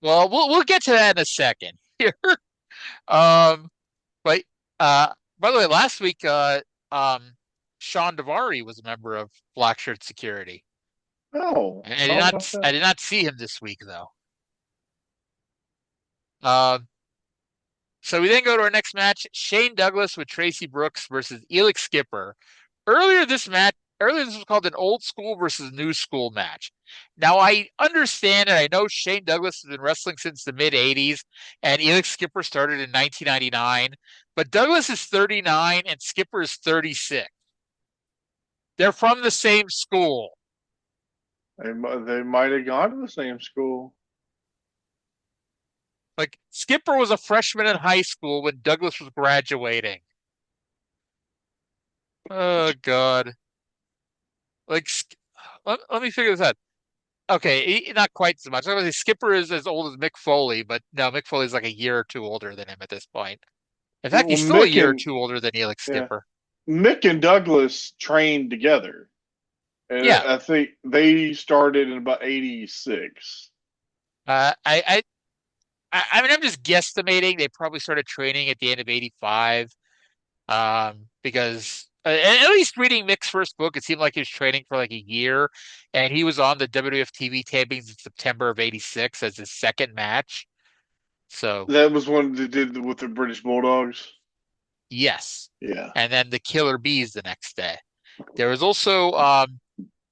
Well, we'll get to that in a second here. But by the way, last week Sean Devari was a member of Blackshirt Security. Oh, I did how not about I that? did not see him this week though. Uh, so we then go to our next match: Shane Douglas with Tracy Brooks versus Elik Skipper. Earlier this was called an old school versus new school match. Now I understand and I know Shane Douglas has been wrestling since the mid '80s, and Elik Skipper started in 1999. But Douglas is 39 and Skipper is 36. They're from the same school. They might have gone to the same school. Like Skipper was a freshman in high school when Douglas was graduating. Oh God! Like, let me figure this out. Okay, not quite so much. I was say Skipper is as old as Mick Foley, but no, Mick Foley's like a year or two older than him at this point. In fact, Well, he's still a Mick year or and two older than Elik yeah, Skipper. Mick and Douglas trained together, and Yeah, I think they started in about '86. uh, I, I, I mean, I'm just guesstimating. They probably started training at the end of '85, because at least reading Mick's first book, it seemed like he was training for like a year, and he was on the WWF TV tapings in September of '86 as his second match. So That was one they did with the British Bulldogs. yes, Yeah. and then the Killer Bees the next day. There was also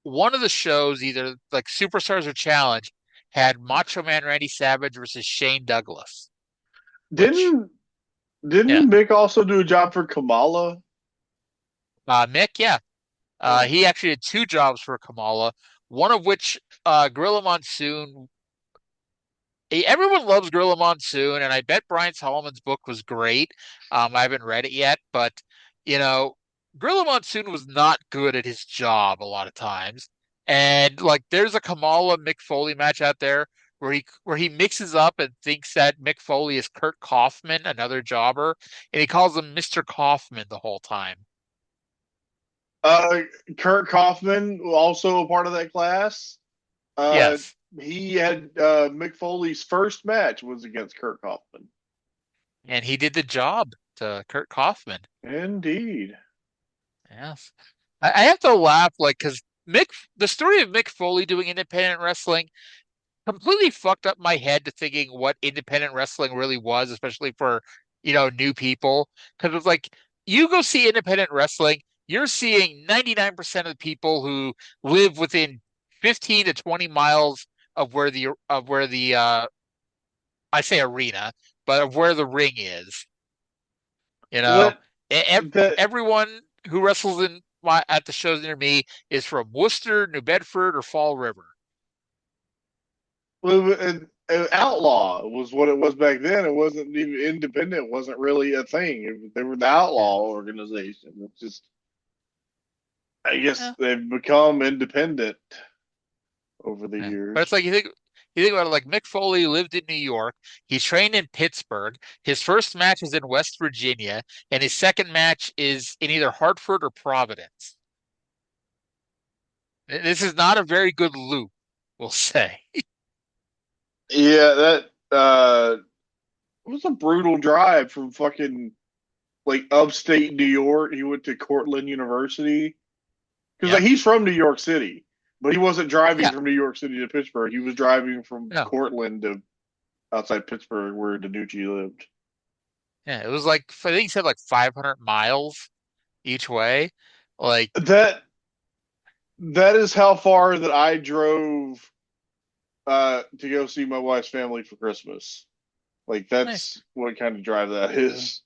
one of the shows, either like Superstars or Challenge, had Macho Man Randy Savage versus Shane Douglas, which Didn't yeah, didn't Mick also do a job for Kamala? Mick, yeah, Yeah. he actually did two jobs for Kamala, one of which Gorilla Monsoon. Everyone loves Gorilla Monsoon, and I bet Brian Solomon's book was great. I haven't read it yet, but you know, Gorilla Monsoon was not good at his job a lot of times. And like, there's a Kamala Mick Foley match out there where he mixes up and thinks that Mick Foley is Kurt Kaufman, another jobber, and he calls him Mr. Kaufman the whole time. Uh, Kurt Kaufman, also a part of that class. Uh, Yes, he had Mick Foley's first match was against Kurt Kaufman. and he did the job to Kurt Kaufman. Indeed. Yes. I have to laugh like because the story of Mick Foley doing independent wrestling completely fucked up my head to thinking what independent wrestling really was, especially for, new people. Because it's like you go see independent wrestling, you're seeing 99% of the people who live within 15 to 20 miles of where the I say arena, but of where the ring is. You know, That E- that everyone who wrestles at the shows near me is from Worcester, New Bedford, or Fall River. outlaw was what it was back then. It wasn't even independent. Wasn't really a thing. They were the Yeah. outlaw organization. It's just, I guess Yeah. they've become independent over the Yeah. But it's years. like you think about it, like Mick Foley lived in New York. He trained in Pittsburgh. His first match is in West Virginia, and his second match is in either Hartford or Providence. This is not a very good loop, we'll say. Yeah, that it was a brutal drive from fucking like upstate New York. He went to Cortland University because Yep. like he's from New York City, but he wasn't driving Yeah. from New York City to Pittsburgh. He was driving from No. Cortland to outside Pittsburgh where DiNucci lived. Yeah. It was like I think he said like 500 miles each way. Like, That is how far that I drove to go see my wife's family for Christmas. Like nice. that's what kind of drive that is.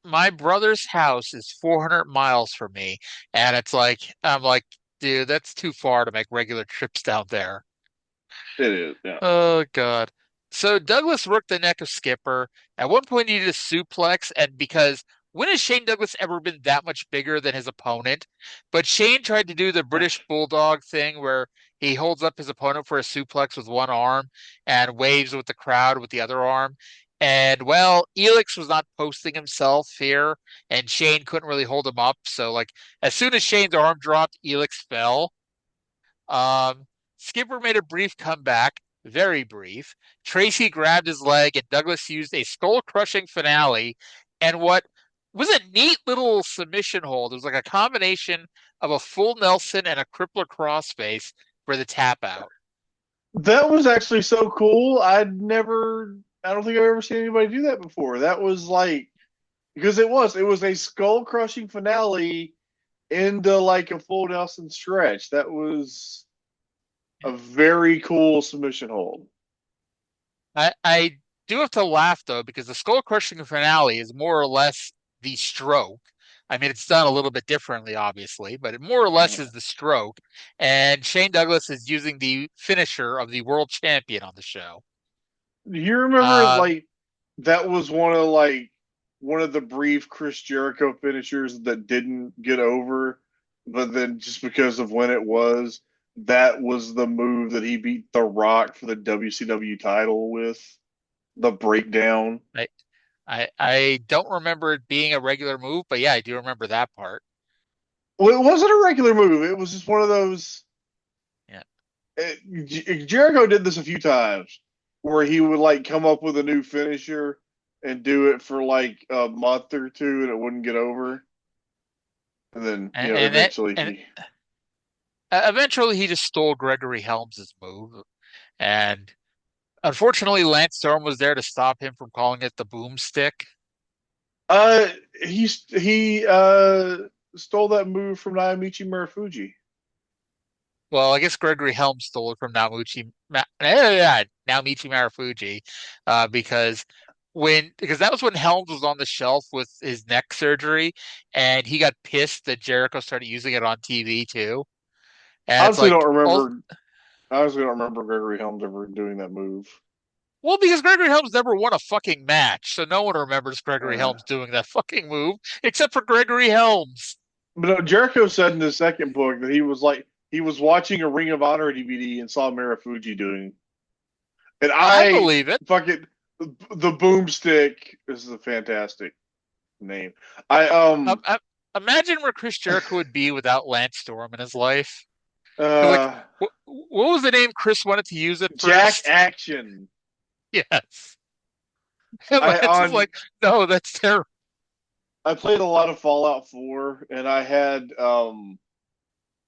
My brother's house is 400 miles from me, and I'm like, dude, that's too far to make regular trips down there. It is, yeah. Oh God. So Douglas worked the neck of Skipper. At one point he did a suplex, and because when has Shane Douglas ever been that much bigger than his opponent? But Shane tried to do the British Bulldog thing where he holds up his opponent for a suplex with one arm and waves with the crowd with the other arm. And well, Elix was not posting himself here, and Shane couldn't really hold him up. So like as soon as Shane's arm dropped, Elix fell. Um, Skipper made a brief comeback, very brief. Tracy grabbed his leg, and Douglas used a skull crushing finale. And what was a neat little submission hold. It was like a combination of a full Nelson and a crippler crossface for the tap out. That was actually so cool. I don't think I've ever seen anybody do that before. That was like, because it was a skull crushing finale into like a full Nelson stretch. That was a very cool submission hold. I do have to laugh though because the skull crushing finale is more or less the stroke. I mean, it's done a little bit differently, obviously, but it more or less is the stroke. And Shane Douglas is using the finisher of the world champion on the show. Do you remember Uh, like that was one of the brief Chris Jericho finishers that didn't get over, but then just because of when it was, that was the move that he beat The Rock for the WCW title with the breakdown. I, I don't remember it being a regular move, but yeah, I do remember that part. Well, it wasn't a regular move. It was just one of those. Yeah. Jericho did this a few times where he would like come up with a new finisher and do it for like a month or two and it wouldn't get over. And then, And, and that eventually and he. eventually he just stole Gregory Helms's move. And unfortunately, Lance Storm was there to stop him from calling it the boomstick. Uh, he stole that move from Naomichi Marufuji. Well, I guess Gregory Helms stole it from Naomichi Marufuji, because because that was when Helms was on the shelf with his neck surgery, and he got pissed that Jericho started using it on TV too. And it's Honestly, don't like, remember. I honestly don't remember Gregory Helms ever doing that move. well, because Gregory Helms never won a fucking match, so no one remembers Gregory Uh, Helms doing that fucking move except for Gregory Helms. but no, Jericho said in the second book that he was watching a Ring of Honor DVD and saw Marufuji doing, and I I believe it. fucking the boomstick is a fantastic name. I Um, I, Imagine where Chris Jericho would be without Lance Storm in his life. Because like, uh what was the name Chris wanted to use at Jack first? Action. Yes. And I Lance is on like, no, that's terrible. I played a lot of Fallout 4 and I had I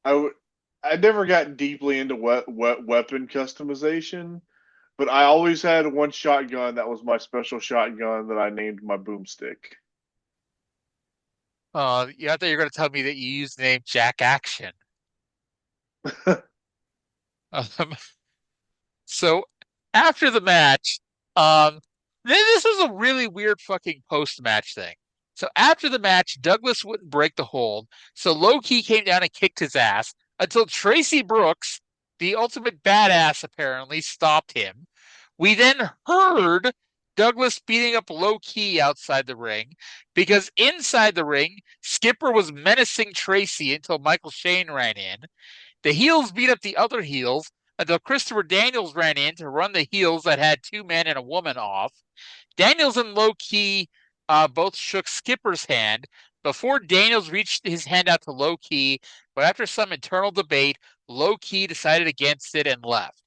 w- I never got deeply into weapon customization, but I always had one shotgun that was my special shotgun that I named my boomstick. I thought you were going to tell me that you used the name Jack Action. Um, so after the match, um, this was a really weird fucking post-match thing. So after the match, Douglas wouldn't break the hold, so Low Key came down and kicked his ass until Tracy Brooks, the ultimate badass, apparently stopped him. We then heard Douglas beating up Low Key outside the ring because inside the ring, Skipper was menacing Tracy until Michael Shane ran in. The heels beat up the other heels until Christopher Daniels ran in to run the heels that had two men and a woman off. Daniels and Low Key both shook Skipper's hand before Daniels reached his hand out to Low Key, but after some internal debate, Low Key decided against it and left.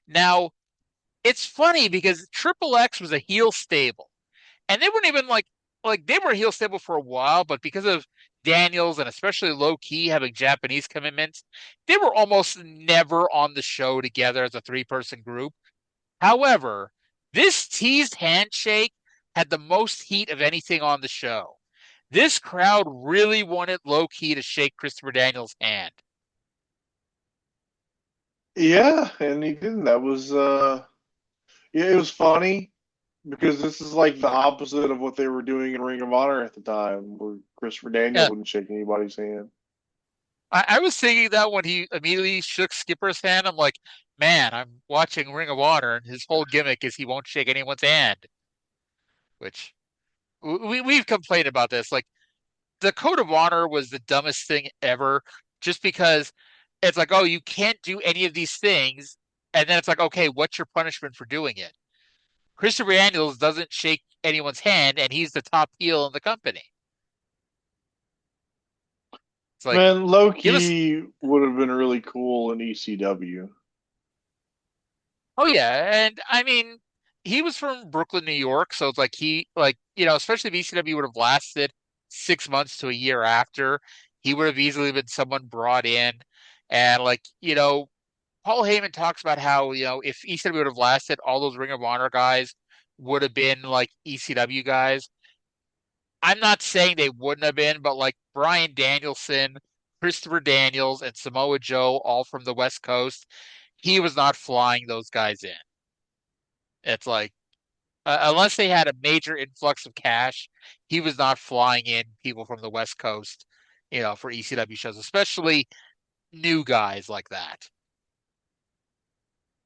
Now, it's funny because Triple X was a heel stable, and they weren't even like they were a heel stable for a while, but because of Daniels and especially Low Key having Japanese commitments, they were almost never on the show together as a three-person group. However, this teased handshake had the most heat of anything on the show. This crowd really wanted Low Key to shake Christopher Daniels' hand. Yeah, and he didn't. That was yeah, it was funny because this is like the opposite of what they were doing in Ring of Honor at the time, where Christopher Daniels Yeah, wouldn't shake anybody's hand. I was thinking that when he immediately shook Skipper's hand, I'm like, man, I'm watching Ring of Honor, and his whole gimmick is he won't shake anyone's hand, which we've complained about this. Like the code of honor was the dumbest thing ever, just because it's like, oh, you can't do any of these things, and then it's like, okay, what's your punishment for doing it? Christopher Daniels doesn't shake anyone's hand, and he's the top heel in the company. It's like, Man, give us, Loki would have been really cool in ECW. oh yeah, and I mean, he was from Brooklyn, New York, so it's like especially if ECW would have lasted 6 months to a year after, he would have easily been someone brought in. And like, Paul Heyman talks about how, if ECW would have lasted, all those Ring of Honor guys would have been like ECW guys. I'm not saying they wouldn't have been, but like Bryan Danielson, Christopher Daniels, and Samoa Joe, all from the West Coast, he was not flying those guys in. It's like, unless they had a major influx of cash, he was not flying in people from the West Coast, for ECW shows, especially new guys like that.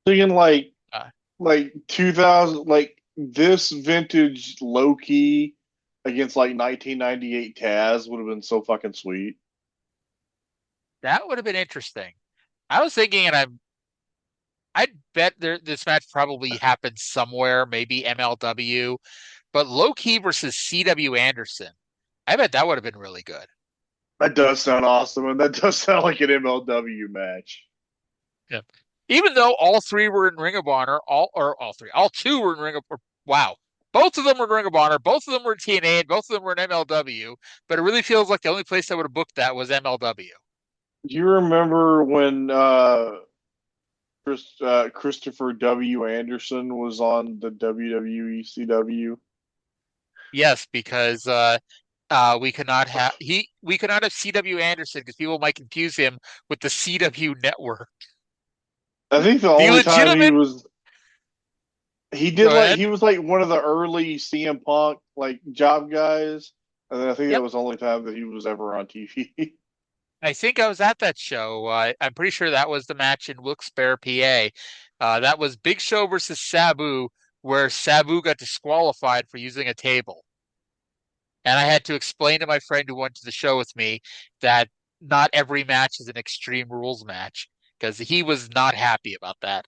Thinking Uh, like 2000, like this vintage low key against like 1998 Taz would have been so fucking sweet. that would have been interesting. I was thinking, and I'd bet this match probably happened somewhere, maybe MLW, but low key versus CW Anderson. I bet that would have been really good. That does sound awesome, and that does sound like an MLW match. Yeah. Even though all three were in Ring of Honor, all two were in Ring of wow. Both of them were in Ring of Honor, both of them were in TNA, and both of them were in MLW, but it really feels like the only place that would have booked that was MLW. Do you remember when Christopher W. Anderson was on the WWE CW? Yes, because we could not have CW Anderson because people might confuse him with the CW network. I think the The only time legitimate. he Go ahead. was like one of the early CM Punk like job guys, and then I think that Yep. was the only time that he was ever on TV. I think I was at that show. I'm pretty sure that was the match in Wilkes-Barre, PA. That was Big Show versus Sabu, where Sabu got disqualified for using a table. And I had to explain to my friend who went to the show with me that not every match is an Extreme Rules match because he was not happy about that.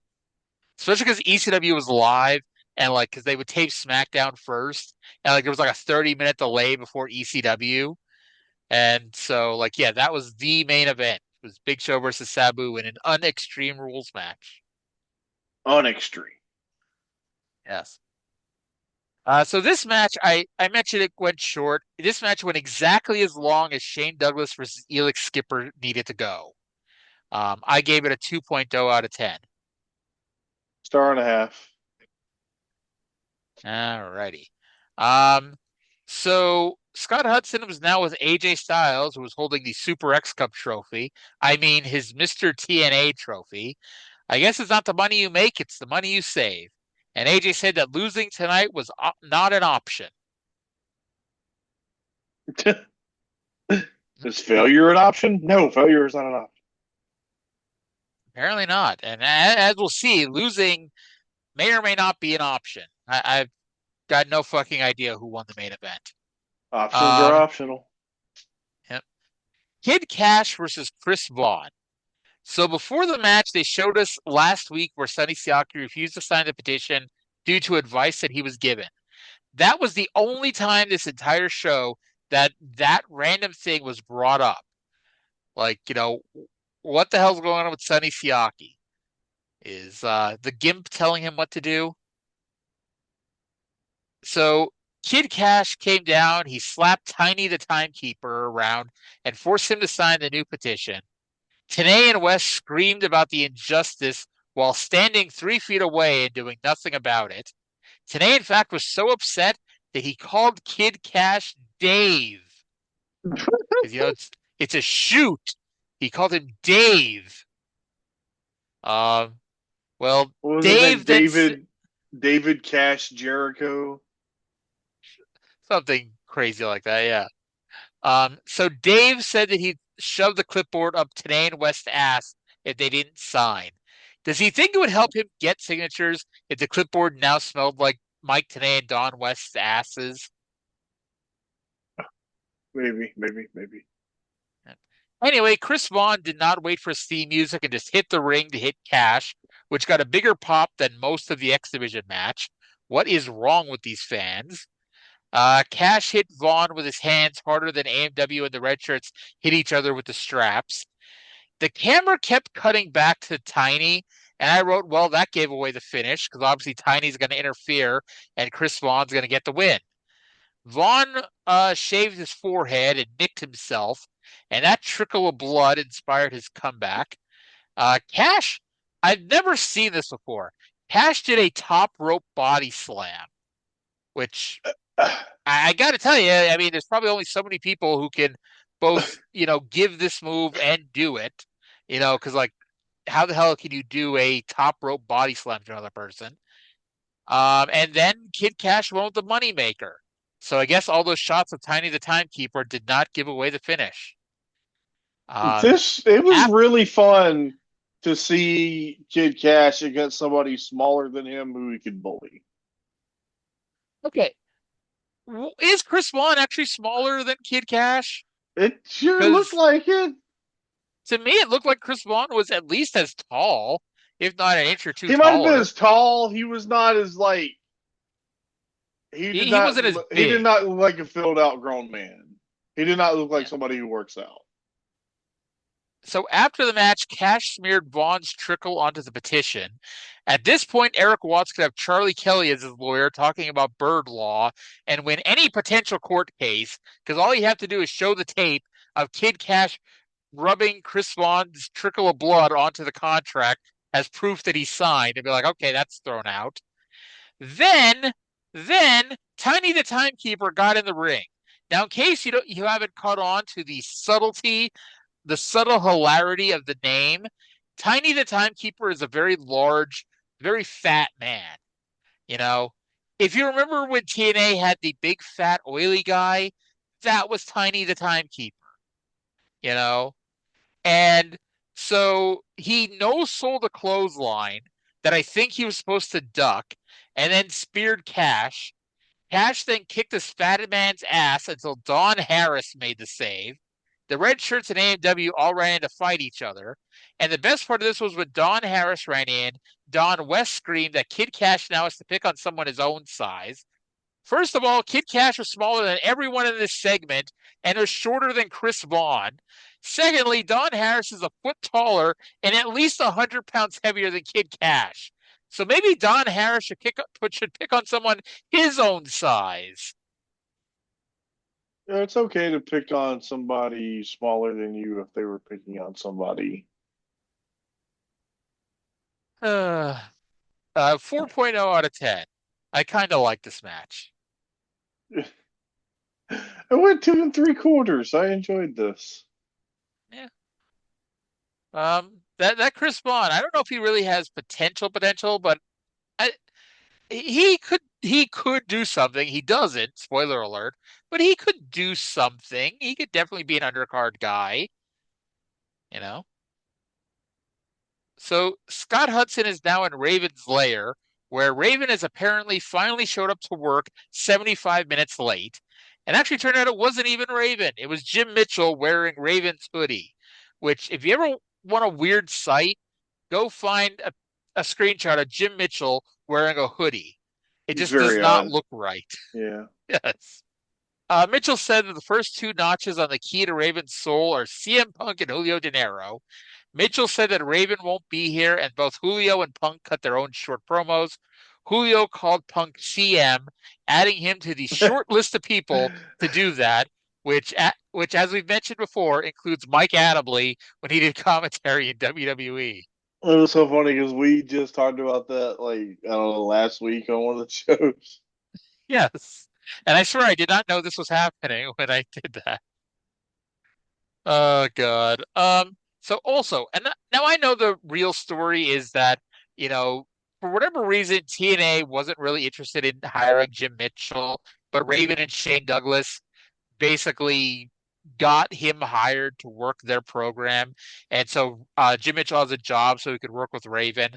Especially because ECW was live and like because they would tape SmackDown first, and like there was like a 30-minute delay before ECW. And so, like, yeah, that was the main event. It was Big Show versus Sabu in an un-Extreme Rules match. On Extreme. Yes. So this match, I mentioned it went short. This match went exactly as long as Shane Douglas versus Elix Skipper needed to go. I gave it a 2.0 out of 10. Star and a half. Alrighty. Um, so Scott Hudson was now with AJ Styles, who was holding the Super X Cup trophy. I mean, his Mr. TNA trophy. I guess it's not the money you make, it's the money you save. And AJ said that losing tonight was not an option. Is failure an option? No, failure is not an option. Apparently not. And as we'll see, losing may or may not be an option. I've got no fucking idea who won the main event. Options are Um, optional. yep. Kid Kash versus Chris Vaughn. So before the match, they showed us last week where Sonny Siaki refused to sign the petition due to advice that he was given. That was the only time this entire show that random thing was brought up. Like, what the hell's going on with Sonny Siaki? Is the Gimp telling him what to do? So Kid Cash came down, he slapped Tiny the timekeeper around and forced him to sign the new petition. Tenay and West screamed about the injustice while standing 3 feet away and doing nothing about it. Tenay, in fact, was so upset that he called Kid Cash Dave. Because, it's a shoot. He called him Dave. Well, What was Dave his name? David Cash Jericho. Something crazy like that, yeah. So Dave said that he'd shove the clipboard up Tenay and West's ass if they didn't sign. Does he think it would help him get signatures if the clipboard now smelled like Mike Tenay and Don West's asses? Maybe. Anyway, Chris Vaughn did not wait for his theme music and just hit the ring to hit Cash, which got a bigger pop than most of the X Division match. What is wrong with these fans? Cash hit Vaughn with his hands harder than AMW and the Red Shirts hit each other with the straps. The camera kept cutting back to Tiny, and I wrote, well, that gave away the finish because obviously Tiny's going to interfere and Chris Vaughn's going to get the win. Vaughn shaved his forehead and nicked himself, and that trickle of blood inspired his comeback. Kash, I've never seen this before. Kash did a top rope body slam, which I got to tell you, I mean, there's probably only so many people who can both, give this move and do it, because like, how the hell can you do a top rope body slam to another person? And then Kid Cash went with the moneymaker. So I guess all those shots of Tiny the Timekeeper did not give away the finish. It was After, really fun to see Kid Cash against somebody smaller than him who he could bully. okay, is Chris Vaughn actually smaller than Kid Cash? It sure looked Because like it. to me, it looked like Chris Vaughn was at least as tall, if not an inch or two He might have been taller. as tall. He was not as like He wasn't as he did big. not look like a filled out grown man. He did not look like Yeah. somebody who works out. So after the match, Cash smeared Vaughn's trickle onto the petition. At this point, Erik Watts could have Charlie Kelly as his lawyer talking about bird law and win any potential court case because all you have to do is show the tape of Kid Cash rubbing Chris Vaughn's trickle of blood onto the contract as proof that he signed and be like, okay, that's thrown out. Then, then Tiny the Timekeeper got in the ring. Now, in case you haven't caught on to the subtle hilarity of the name, Tiny the Timekeeper is a very large, very fat man. You know, if you remember when TNA had the big fat oily guy, that was Tiny the Timekeeper. You know, and so he no sold a clothesline that I think he was supposed to duck, and then speared Cash. Cash then kicked this fat man's ass until Don Harris made the save. The Red Shirts and AMW all ran in to fight each other. And the best part of this was when Don Harris ran in, Don West screamed that Kid Cash now has to pick on someone his own size. First of all, Kid Cash was smaller than everyone in this segment and was shorter than Chris Vaughn. Secondly, Don Harris is a foot taller and at least 100 pounds heavier than Kid Cash. So maybe Don Harris should pick on someone his own size. It's okay to pick on somebody smaller than you if they were picking on somebody. 4.0 out of 10. I kind of like this match. I went 2 3/4. I enjoyed this. Yeah. That Chris Vaughn, I don't know if he really has potential, but I, he could do something. He doesn't, spoiler alert, but he could do something. He could definitely be an undercard guy, you know. So Scott Hudson is now in Raven's lair, where Raven has apparently finally showed up to work 75 minutes late. And actually turned out it wasn't even Raven. It was Jim Mitchell wearing Raven's hoodie, which if you ever want a weird sight, go find a screenshot of Jim Mitchell wearing a hoodie. It It's just does very not odd. look right. Yeah. Yes. Mitchell said that the first two notches on the key to Raven's soul are CM Punk and Julio De Niro. Mitchell said that Raven won't be here, and both Julio and Punk cut their own short promos. Julio called Punk CM, adding him to the short list of people to do that, which, as we've mentioned before, includes Mike Adamle when he did commentary in WWE. It was so funny because we just talked about that, like, I don't know, last week on one of the shows. Yes. And I swear I did not know this was happening when I did that. Oh God. So also, and now I know the real story is that, for whatever reason, TNA wasn't really interested in hiring Jim Mitchell, but Raven and Shane Douglas basically got him hired to work their program. And so Jim Mitchell has a job so he could work with Raven.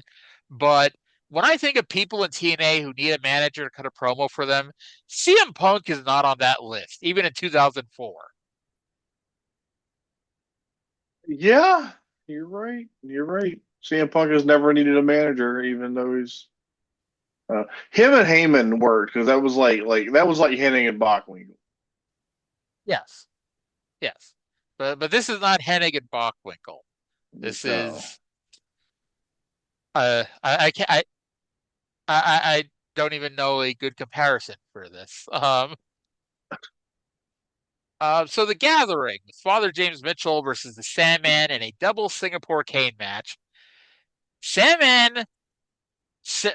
But when I think of people in TNA who need a manager to cut a promo for them, CM Punk is not on that list, even in 2004. Yeah, you're right. You're right. CM Punk has never needed a manager, even though he's him and Heyman worked because that was like Hennig and Bockwinkel. Yes. Yes. But this is not Hennig and Bockwinkel. This No. is I can't I don't even know a good comparison for this. So the Gathering with Father James Mitchell versus the Sandman in a double Singapore cane match. Sandman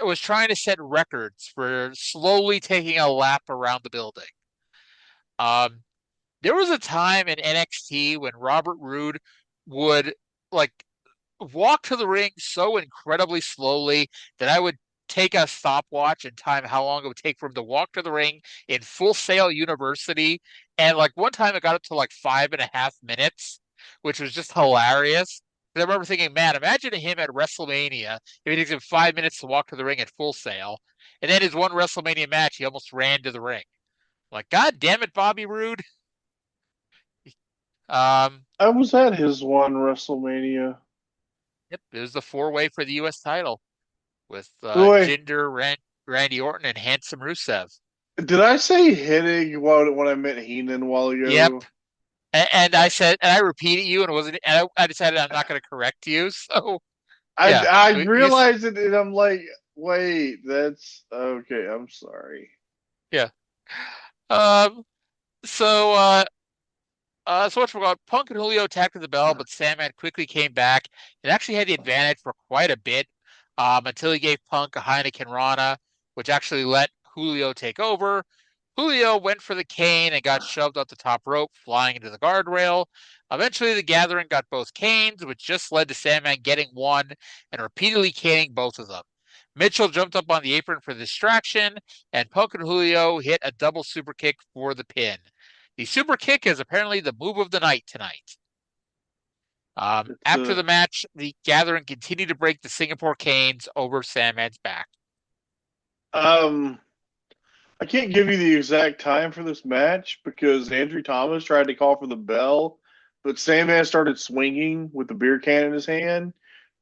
was trying to set records for slowly taking a lap around the building. Um, there was a time in NXT when Robert Roode would like walk to the ring so incredibly slowly that I would take a stopwatch and time how long it would take for him to walk to the ring in Full Sail University. And like one time it got up to like 5.5 minutes, which was just hilarious. Because I remember thinking, man, imagine him at WrestleMania if it takes him 5 minutes to walk to the ring at Full Sail. And then his one WrestleMania match, he almost ran to the ring. Like, God damn it, Bobby Roode. I was at his one WrestleMania. Yep, it was the four-way for the U.S. title with Boy, Jinder, Randy Orton, and Handsome Rusev. did I say hitting when I meant Heenan a while Yep. ago? And I said, and I repeated you, and it wasn't. And I decided I'm not going to correct you. So yeah, I realized it, and I'm like, wait, that's okay. I'm sorry. yeah. Um. So so much for Punk and Julio attacked with the bell, but Sandman quickly came back and actually had the advantage for quite a bit until he gave Punk a Heineken Rana, which actually let Julio take over. Julio went for the cane and got shoved off the top rope, flying into the guardrail. Eventually, the Gathering got both canes, which just led to Sandman getting one and repeatedly caning both of them. Mitchell jumped up on the apron for the distraction, and Punk and Julio hit a double super kick for the pin. The super kick is apparently the move of the night tonight. It's After the match, the Gathering continued to break the Singapore canes over Sandman's back. um, I can't give you the exact time for this match because Andrew Thomas tried to call for the bell, but Sandman started swinging with the beer can in his hand,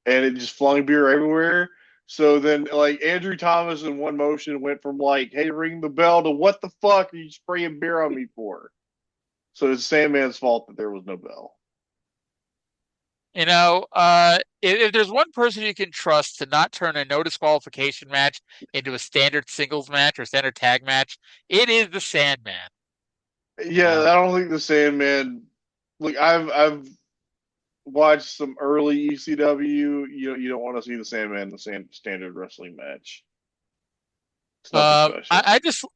and it just flung beer everywhere. So then, like Andrew Thomas in one motion went from like, "Hey, ring the bell" to "What the fuck are you spraying beer on me for?" So it's Sandman's fault that there was no bell. You know, if there's one person you can trust to not turn a no disqualification match into a standard singles match or standard tag match, it is the Sandman. You Yeah, know, I don't think the Sandman. Like I've watched some early ECW. You don't want to see the Sandman in the standard wrestling match. It's nothing special.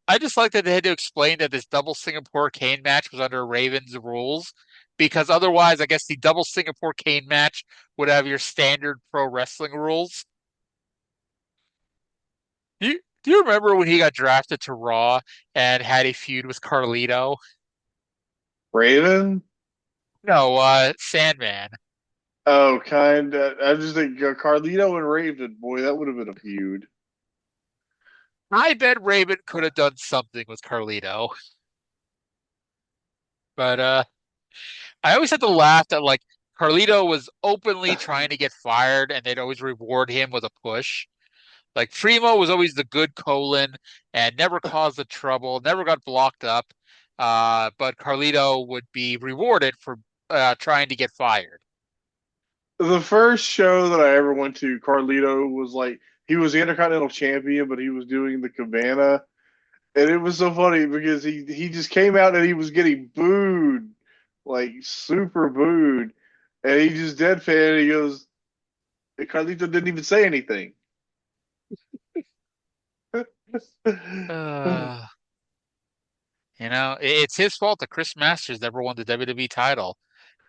I just like that they had to explain that this double Singapore cane match was under Raven's rules because otherwise, I guess the double Singapore cane match would have your standard pro wrestling rules. Do you remember when he got drafted to Raw and had a feud with Carlito? Raven. No, Sandman. Oh, kind. I just think Carlito and Raven. Boy, that would have been a feud. I bet Raven could have done something with Carlito, but I always had to laugh that like Carlito was openly trying to get fired, and they'd always reward him with a push. Like Primo was always the good colon and never caused the trouble, never got blocked up. But Carlito would be rewarded for trying to get fired. The first show that I ever went to, Carlito was like he was the Intercontinental Champion, but he was doing the Cabana, and it was so funny because he just came out and he was getting booed, like super booed, and he just deadpan. He goes, Carlito didn't even say anything. Uh, it's his fault that Chris Masters never won the WWE title.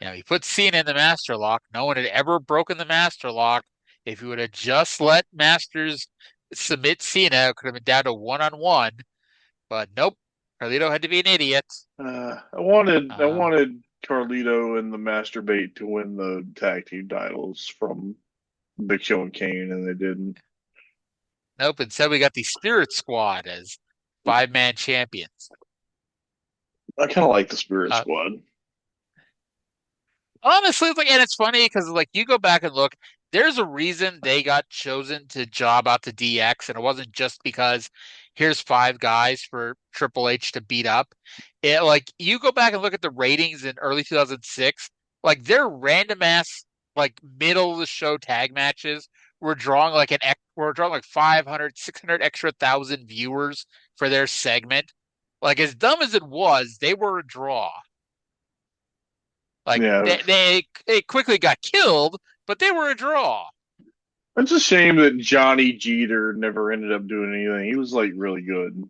He put Cena in the Master Lock. No one had ever broken the Master Lock. If he would have just let Masters submit Cena, it could have been down to one-on-one. But nope, Carlito had to be an idiot. I Uh, wanted Carlito and the Masturbate to win the tag team titles from Big Show and Kane, and they didn't. nope, instead we got the Spirit Squad as five-man champions. I kind of like the Spirit Uh, Squad. Honestly, and it's funny because like you go back and look, there's a reason they got chosen to job out to DX, and it wasn't just because here's five guys for Triple H to beat up. Like you go back and look at the ratings in early 2006, like their random ass like middle of the show tag matches were drawing like 500, 600 extra thousand viewers for their segment. Like as dumb as it was, they were a draw. Like Yeah, they quickly got killed, but they were a draw. it's a shame that Johnny Jeter never ended up doing anything. He was like really good.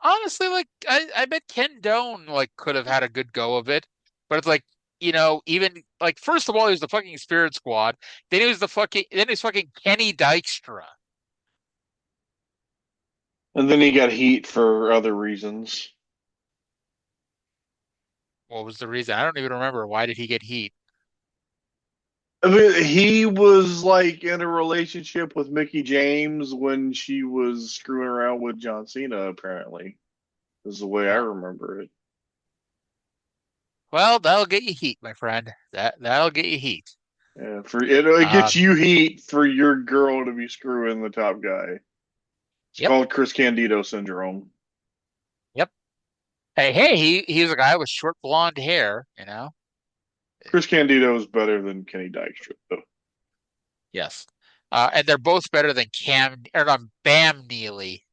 Honestly, like I bet Ken Doan like could have had a good go of it, but it's like even like first of all he was the fucking Spirit Squad, then he was fucking Kenny Dykstra. And then he got heat for other reasons. What was the reason? I don't even remember. Why did he get heat? I mean, he was like in a relationship with Mickey James when she was screwing around with John Cena, apparently. Is the way I Huh. remember it. Well, that'll get you heat, my friend. That'll get you heat. Yeah, it gets Um, you heat for your girl to be screwing the top guy. It's yep, called Chris Candido syndrome. yep. Hey, he was a guy with short blonde hair. Chris Candido is better than Kenny Dykstra, though. Yes. And they're both better than Bam Neely.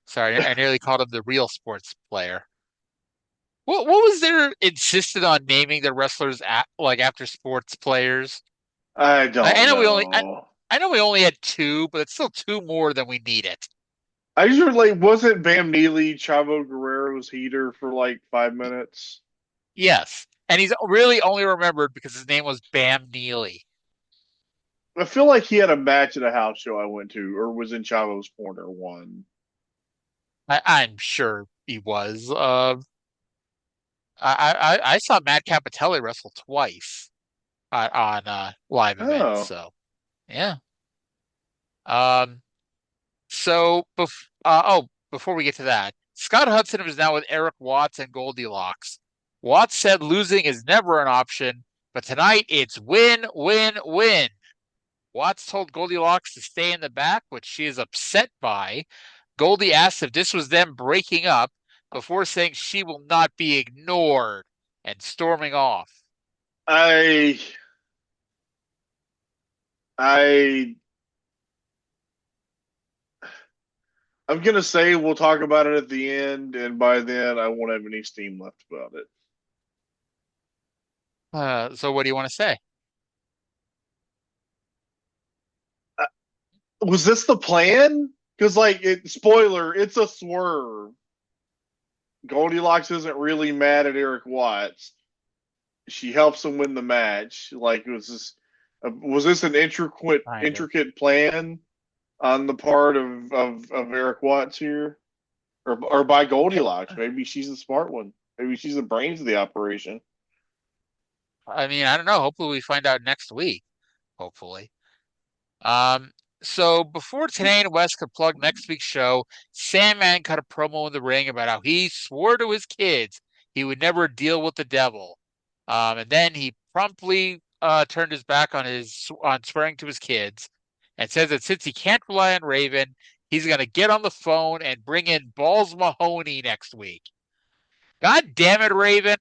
Sorry, I nearly called him the real sports player. What was their insisted on naming their wrestlers like after sports players? I I don't know know. I know we only had two, but it's still two more than we needed. I just like wasn't Bam Neely Chavo Guerrero's heater for like 5 minutes? Yes. And he's really only remembered because his name was Bam Neely. I feel like he had a match at a house show I went to, or was in Chavo's corner one. I'm sure he was. I saw Matt Capitelli wrestle twice on live events. Oh, So yeah. Um. Before we get to that, Scott Hudson was now with Erik Watts and Goldilocks. Watts said losing is never an option, but tonight it's win, win, win. Watts told Goldilocks to stay in the back, which she is upset by. Goldie asked if this was them breaking up before saying she will not be ignored and storming off. I, I, I'm gonna say we'll talk about it at the end, and by then I won't have any steam left about it. So what do you want to say? Was this the plan? Because spoiler, it's a swerve. Goldilocks isn't really mad at Erik Watts. She helps him win the match. Like, was this an Kind of. intricate plan on the part of Erik Watts here, or by Goldilocks? Maybe she's the smart one. Maybe she's the brains of the operation. I mean, I don't know. Hopefully we find out next week. Hopefully. Um, so before Tanay and West could plug next week's show, Sandman cut a promo in the ring about how he swore to his kids he would never deal with the devil. And then he promptly turned his back on swearing to his kids and says that since he can't rely on Raven, he's going to get on the phone and bring in Balls Mahoney next week. God damn it, Raven.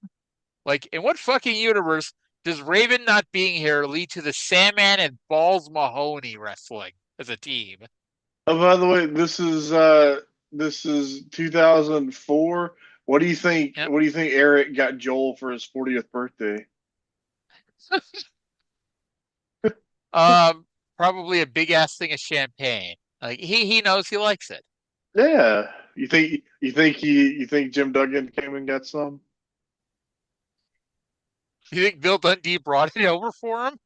Like, in what fucking universe does Raven not being here lead to the Sandman and Balls Mahoney wrestling as a team? Oh, by the way, this is 2004. What do you think? Yep. What do you think Erik got Joel for his 40th birthday? Um, Probably a big ass thing of champagne. Like he knows he likes it. Yeah. You think Jim Duggan came and got some? You think Bill Dundee brought it over for him?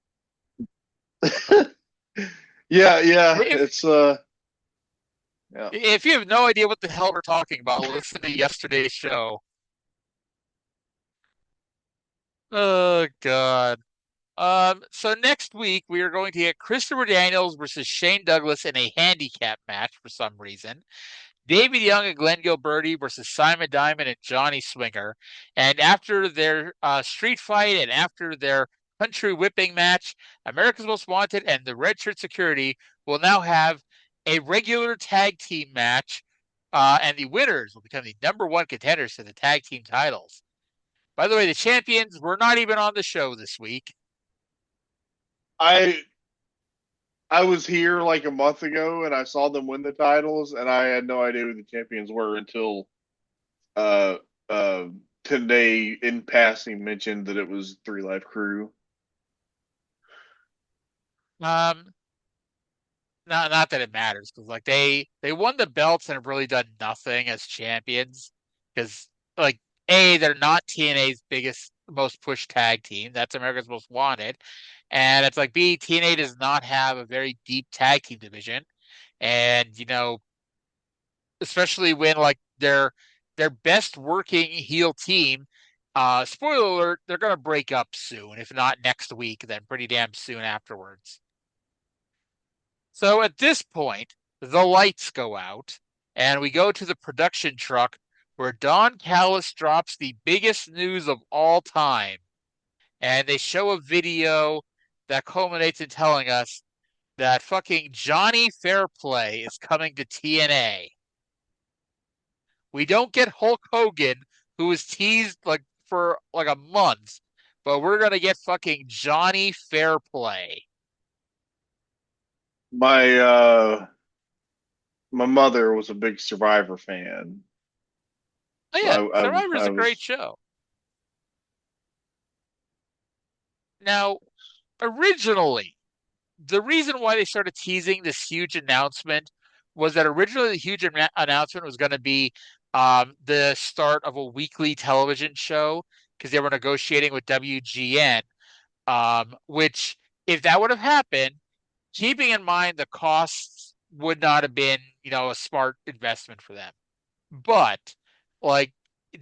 Yeah, yeah. If It's yeah. if you have no idea what the hell we're talking about, listen to yesterday's show. Oh God. So next week we are going to get Christopher Daniels versus Shane Douglas in a handicap match for some reason. David Young and Glenn Gilberti versus Simon Diamond and Johnny Swinger. And after their street fight and after their country whipping match, America's Most Wanted and the Redshirt Security will now have a regular tag team match. And the winners will become the number one contenders to the tag team titles. By the way, the champions were not even on the show this week. I I was here like a month ago and I saw them win the titles and I had no idea who the champions were until uh uh today in passing mentioned that it was Three Life Crew. Um, not that it matters because like they won the belts and have really done nothing as champions because like they're not TNA's biggest most pushed tag team. That's America's Most Wanted, and it's like TNA does not have a very deep tag team division, and especially when like their best working heel team. Spoiler alert, they're gonna break up soon. If not next week, then pretty damn soon afterwards. So at this point, the lights go out, and we go to the production truck where Don Callis drops the biggest news of all time. And they show a video that culminates in telling us that fucking Johnny Fairplay is coming to TNA. We don't get Hulk Hogan, who was teased like for like a month, but we're gonna get fucking Johnny Fairplay. My my mother was a big Survivor fan. Oh So yeah, Survivor's I a great was show. Now, originally, the reason why they started teasing this huge announcement was that originally the huge announcement was going to be the start of a weekly television show because they were negotiating with WGN. Which, if that would have happened, keeping in mind the costs would not have been, a smart investment for them. But like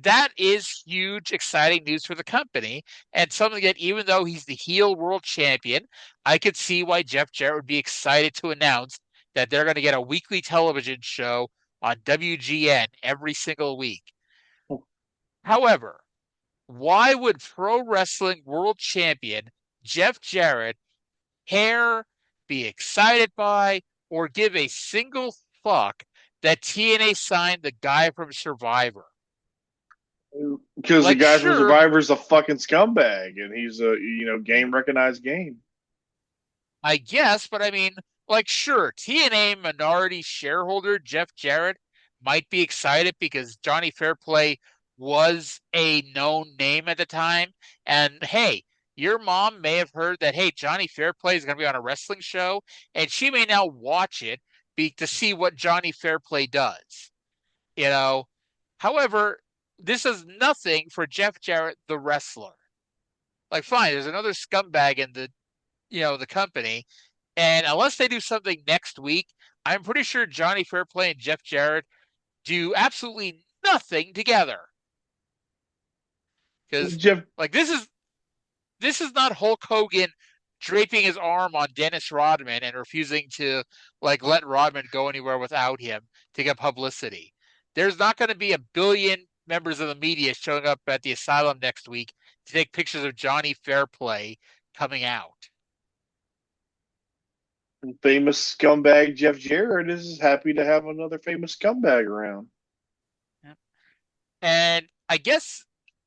that is huge, exciting news for the company, and something that even though he's the heel world champion, I could see why Jeff Jarrett would be excited to announce that they're going to get a weekly television show on WGN every single week. However, why would pro wrestling world champion Jeff Jarrett care, be excited by, or give a single fuck that TNA signed the guy from Survivor? because the Like, guy from sure, Survivor's a fucking scumbag, and he's a game recognized game. I guess, but I mean, like, sure, TNA minority shareholder Jeff Jarrett might be excited because Johnny Fairplay was a known name at the time. And hey, your mom may have heard that, hey, Johnny Fairplay is going to be on a wrestling show, and she may now watch it to see what Johnny Fairplay does. You know, however, this is nothing for Jeff Jarrett, the wrestler. Like, fine, there's another scumbag in the company. And unless they do something next week, I'm pretty sure Johnny Fairplay and Jeff Jarrett do absolutely nothing together. Because Jeff, like this is not Hulk Hogan draping his arm on Dennis Rodman and refusing to like let Rodman go anywhere without him to get publicity. There's not going to be a billion members of the media showing up at the asylum next week to take pictures of Johnny Fairplay coming out. famous scumbag Jeff Jarrett is happy to have another famous scumbag around. And I guess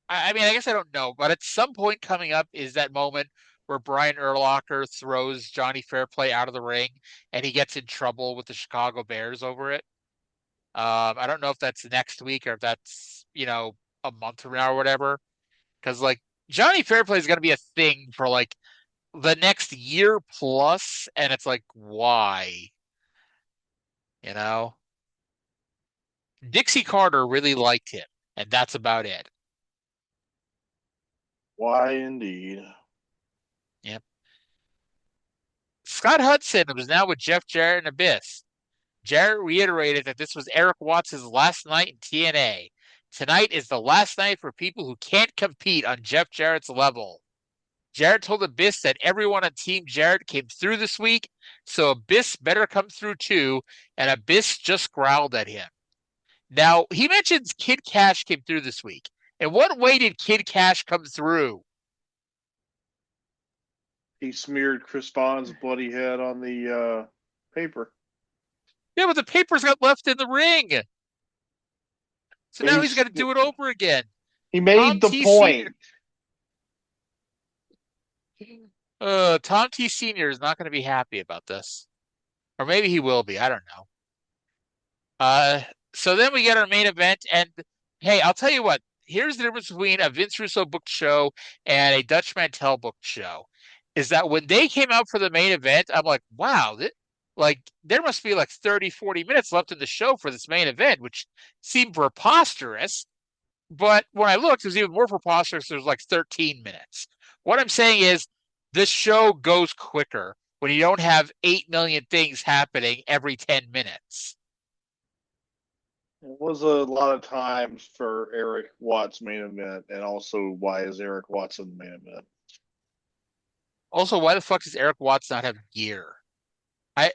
I don't know, but at some point coming up is that moment where Brian Urlacher throws Johnny Fairplay out of the ring and he gets in trouble with the Chicago Bears over it. I don't know if that's next week or if that's, a month from now or whatever. Because, like, Johnny Fairplay is going to be a thing for, like, the next year plus, and it's like, why? You know? Dixie Carter really liked him, and that's about it. Why indeed? Yep. Scott Hudson was now with Jeff Jarrett and Abyss. Jarrett reiterated that this was Erik Watts' last night in TNA. Tonight is the last night for people who can't compete on Jeff Jarrett's level. Jarrett told Abyss that everyone on Team Jarrett came through this week, so Abyss better come through too, and Abyss just growled at him. Now, he mentions Kid Kash came through this week. In what way did Kid Kash come through? He smeared Chris Vaughn's bloody head on the paper. Yeah, but the papers got left in the ring. So now he's got to do it over again. He made Tom the T. point. Tom T. Sr. is not going to be happy about this. Or maybe he will be. I don't know. So then we get our main event, and hey, I'll tell you what. here's the difference between a Vince Russo booked show and a Dutch Mantel booked show, is that when they came out for the main event, I'm like, wow, there must be like 30, 40 minutes left in the show for this main event, which seemed preposterous. But when I looked, it was even more preposterous. There's like 13 minutes. What I'm saying is the show goes quicker when you don't have 8 million things happening every 10 minutes. It was a lot of time for Erik Watts' main event, and also why is Erik Watts in the main event? Also, why the fuck does Erik Watts not have gear? I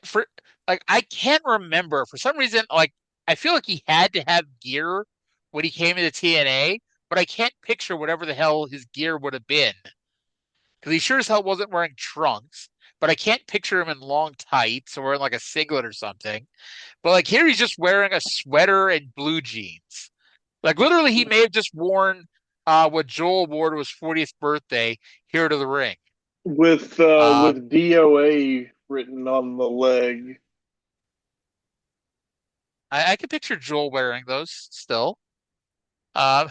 can't remember for some reason. Like I feel like he had to have gear when he came into TNA, but I can't picture whatever the hell his gear would have been because he sure as hell wasn't wearing trunks. But I can't picture him in long tights or wearing like a singlet or something. But like here, he's just wearing a sweater and blue jeans. Like literally, he may have just worn what Joel wore to his 40th birthday here to the ring. With DOA written on the leg. I can picture Joel wearing those still. Uh,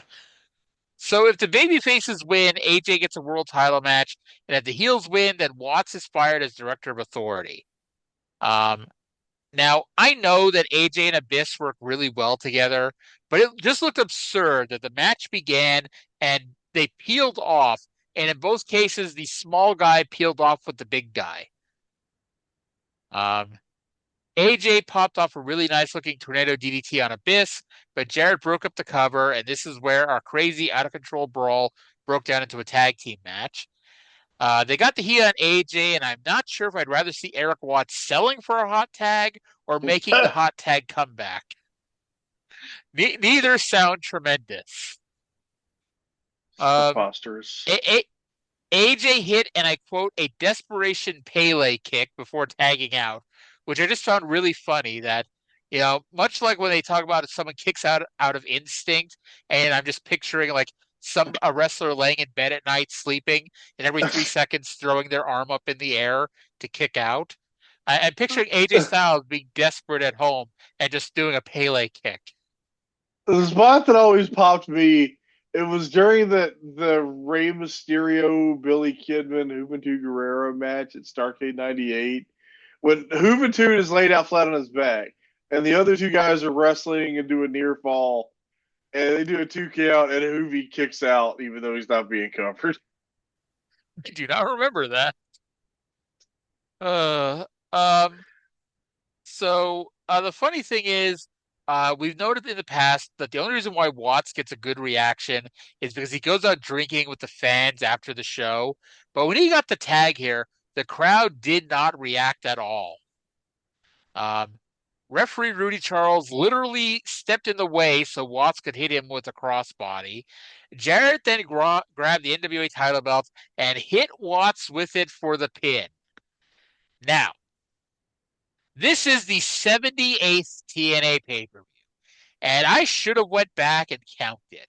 so if the baby faces win, AJ gets a world title match, and if the heels win, then Watts is fired as director of authority. Um, Now I know that AJ and Abyss work really well together, but it just looked absurd that the match began and they peeled off, and in both cases, the small guy peeled off with the big guy. Um, AJ popped off a really nice looking tornado DDT on Abyss, but Jarrett broke up the cover, and this is where our crazy out of control brawl broke down into a tag team match. They got the heat on AJ, and I'm not sure if I'd rather see Erik Watts selling for a hot tag or making the hot tag comeback. Neither sound tremendous. Preposterous. AJ hit, and I quote, a desperation Pele kick before tagging out, which I just found really funny that, much like when they talk about if someone kicks out of instinct, and I'm just picturing like a wrestler laying in bed at night sleeping, and every 3 seconds throwing their arm up in the air to kick out. I'm picturing AJ Styles being desperate at home and just doing a Pele kick. The spot that always popped me, it was during the Rey Mysterio, Billy Kidman, Juventud Guerrero match at Starrcade 98, when Juventud is laid out flat on his back, and the other two guys are wrestling and do a near fall, and they do a 2 count, and Juvi kicks out even though he's not being covered. I do not remember that. Uh, um, the funny thing is, we've noted in the past that the only reason why Watts gets a good reaction is because he goes out drinking with the fans after the show. But when he got the tag here, the crowd did not react at all. Referee Rudy Charles literally stepped in the way so Watts could hit him with a crossbody. Jarrett then grabbed the NWA title belt and hit Watts with it for the pin. Now, this is the 78th TNA pay-per-view, and I should have went back and counted.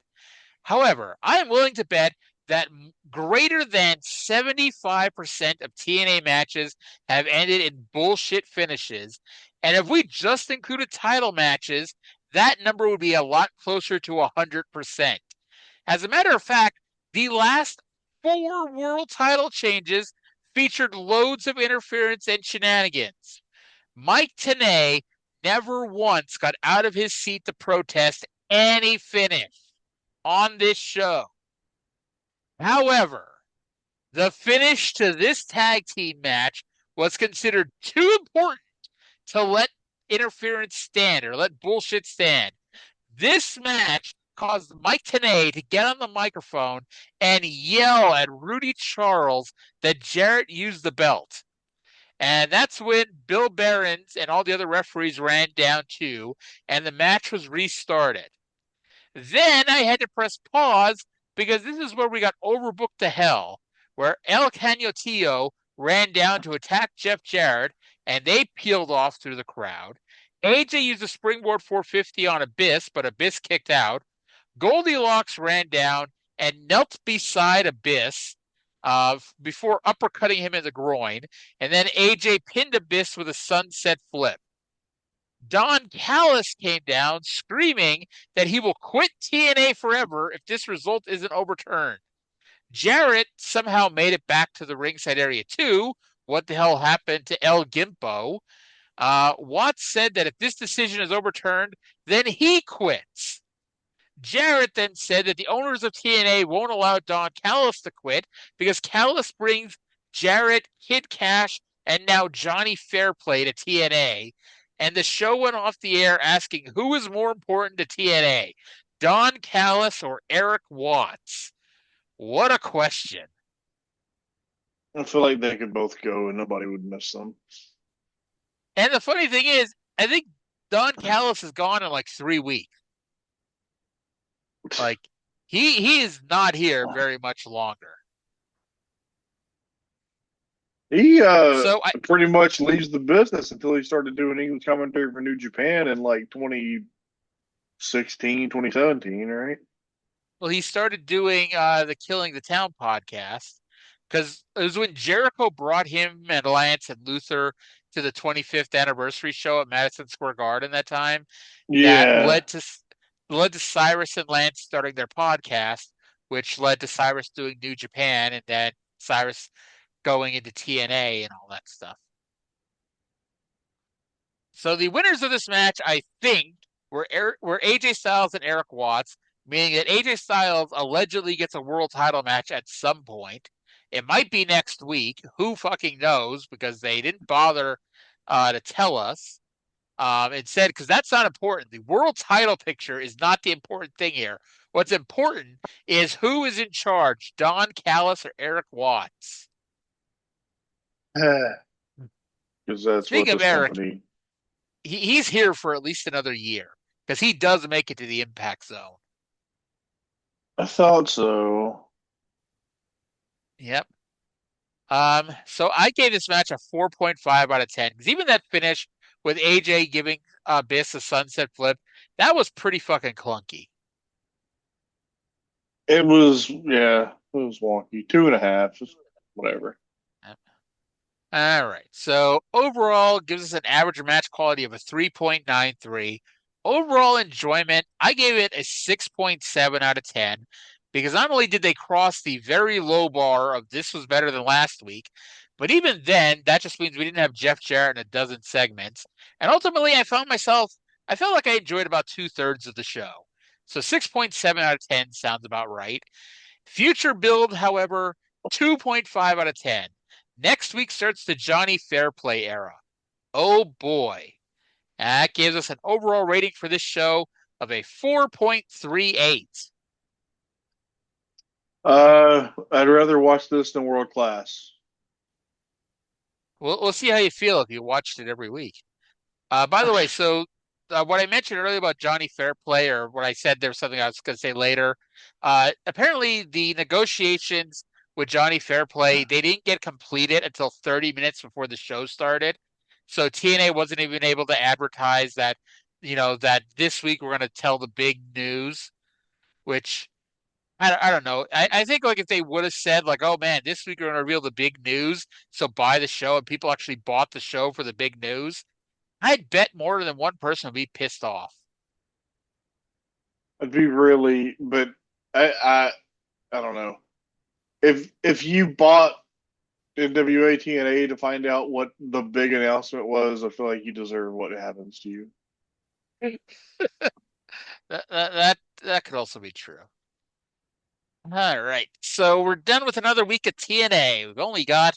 However, I am willing to bet that greater than 75% of TNA matches have ended in bullshit finishes, and if we just included title matches, that number would be a lot closer to 100%. As a matter of fact, the last 4 world title changes featured loads of interference and shenanigans. Mike Tenay never once got out of his seat to protest any finish on this show. However, the finish to this tag team match was considered too important to let interference stand or let bullshit stand. This match caused Mike Tenay to get on the microphone and yell at Rudy Charles that Jarrett used the belt. And that's when Bill Behrens and all the other referees ran down too, and the match was restarted. Then I had to press pause because this is where we got overbooked to hell, where El Canotillo ran down to attack Jeff Jarrett, and they peeled off through the crowd. AJ used a springboard 450 on Abyss, but Abyss kicked out. Goldilocks ran down and knelt beside Abyss before uppercutting him in the groin, and then AJ pinned Abyss with a sunset flip. Don Callis came down screaming that he will quit TNA forever if this result isn't overturned. Jarrett somehow made it back to the ringside area too. What the hell happened to El Gimpo? Watts said that if this decision is overturned, then he quits. Jarrett then said that the owners of TNA won't allow Don Callis to quit because Callis brings Jarrett, Kid Kash, and now Johnny Fairplay to TNA. And the show went off the air asking who is more important to TNA, Don Callis or Erik Watts? What a question. I feel like they could both go and nobody would miss them. And the funny thing is, I think Don Callis is gone in like 3 weeks. Like he is not here very much longer. He So pretty much leaves the business until he started doing English commentary for New Japan in like 2016, 2017, right? well, he started doing the Killing the Town podcast because it was when Jericho brought him and Lance and Luther to the 25th anniversary show at Madison Square Garden that time that Yeah. led to Cyrus and Lance starting their podcast, which led to Cyrus doing New Japan and then Cyrus going into TNA and all that stuff. So the winners of this match, I think, were AJ Styles and Erik Watts, meaning that AJ Styles allegedly gets a world title match at some point. It might be next week. Who fucking knows? Because they didn't bother to tell us. Instead, because that's not important. The world title picture is not the important thing here. What's important is who is in charge, Don Callis or Erik Watts. Because that's Speaking what of this Erik, company. he's here for at least another year because he does make it to the Impact Zone. I thought so. Yep. So I gave this match a 4.5 out of 10 because even that finish with AJ giving Abyss a sunset flip, that was pretty fucking clunky. It was wonky. 2.5, just whatever. All right. So overall, gives us an average match quality of a 3.93. Overall enjoyment, I gave it a 6.7 out of 10 because not only did they cross the very low bar of this was better than last week, but even then, that just means we didn't have Jeff Jarrett in a dozen segments. And ultimately, I felt like I enjoyed about 2/3 of the show. So 6.7 out of 10 sounds about right. Future build, however, 2.5 out of 10. Next week starts the Johnny Fairplay era. Oh boy. That gives us an overall rating for this show of a 4.38. I'd rather watch this than World Class. We'll see how you feel if you watched it every week. By the way, so what I mentioned earlier about Johnny Fairplay, or what I said there was something I was going to say later. Apparently, the negotiations with Johnny Fairplay, they didn't get completed until 30 minutes before the show started. So TNA wasn't even able to advertise that, that this week we're going to tell the big news, which I don't know. I think like if they would have said like, oh man, this week we're going to reveal the big news, so buy the show, and people actually bought the show for the big news, I'd bet more than one person would be pissed off. I'd be really, but I don't know. If you bought NWA TNA to find out what the big announcement was, I feel like you deserve what happens to you. That could also be true. All right, so we're done with another week of TNA. We've only got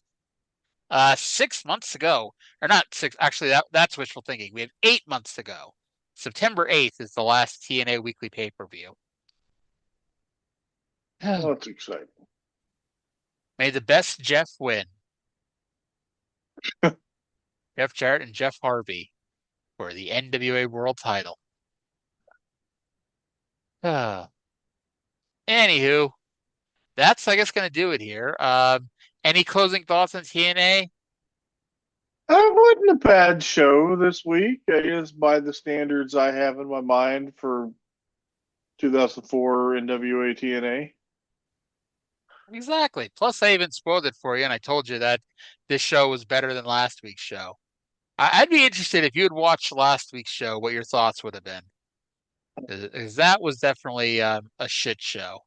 6 months to go, or not six. Actually, that's wishful thinking. We have 8 months to go. September 8th is the last TNA weekly pay-per-view. Oh, that's exciting. May the best Jeff win. Jeff Jarrett and Jeff Harvey for the NWA World Title. Anywho, that's I guess going to do it here. Any closing thoughts on TNA? It wasn't a bad show this week. I guess by the standards I have in my mind for 2004 NWA TNA. Exactly. Plus, I even spoiled it for you, and I told you that this show was better than last week's show. I'd be interested if you had watched last week's show, what your thoughts would have been. Because that was definitely a shit show.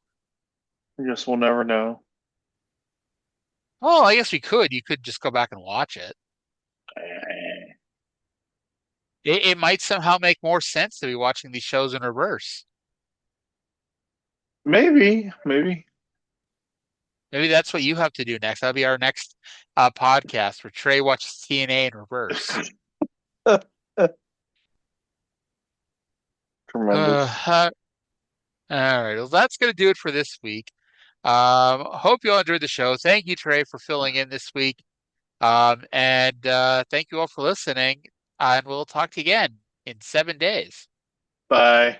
I guess we'll never know. Oh, I guess we could. You could just go back and watch it. It might somehow make more sense to be watching these shows in reverse. Maybe, maybe. Maybe that's what you have to do next. That'll be our next podcast where Trae watches TNA in reverse. Tremendous. All right. Well, that's going to do it for this week. Hope you all enjoyed the show. Thank you, Trae, for filling in this week. And thank you all for listening. And we'll talk to you again in 7 days. Bye.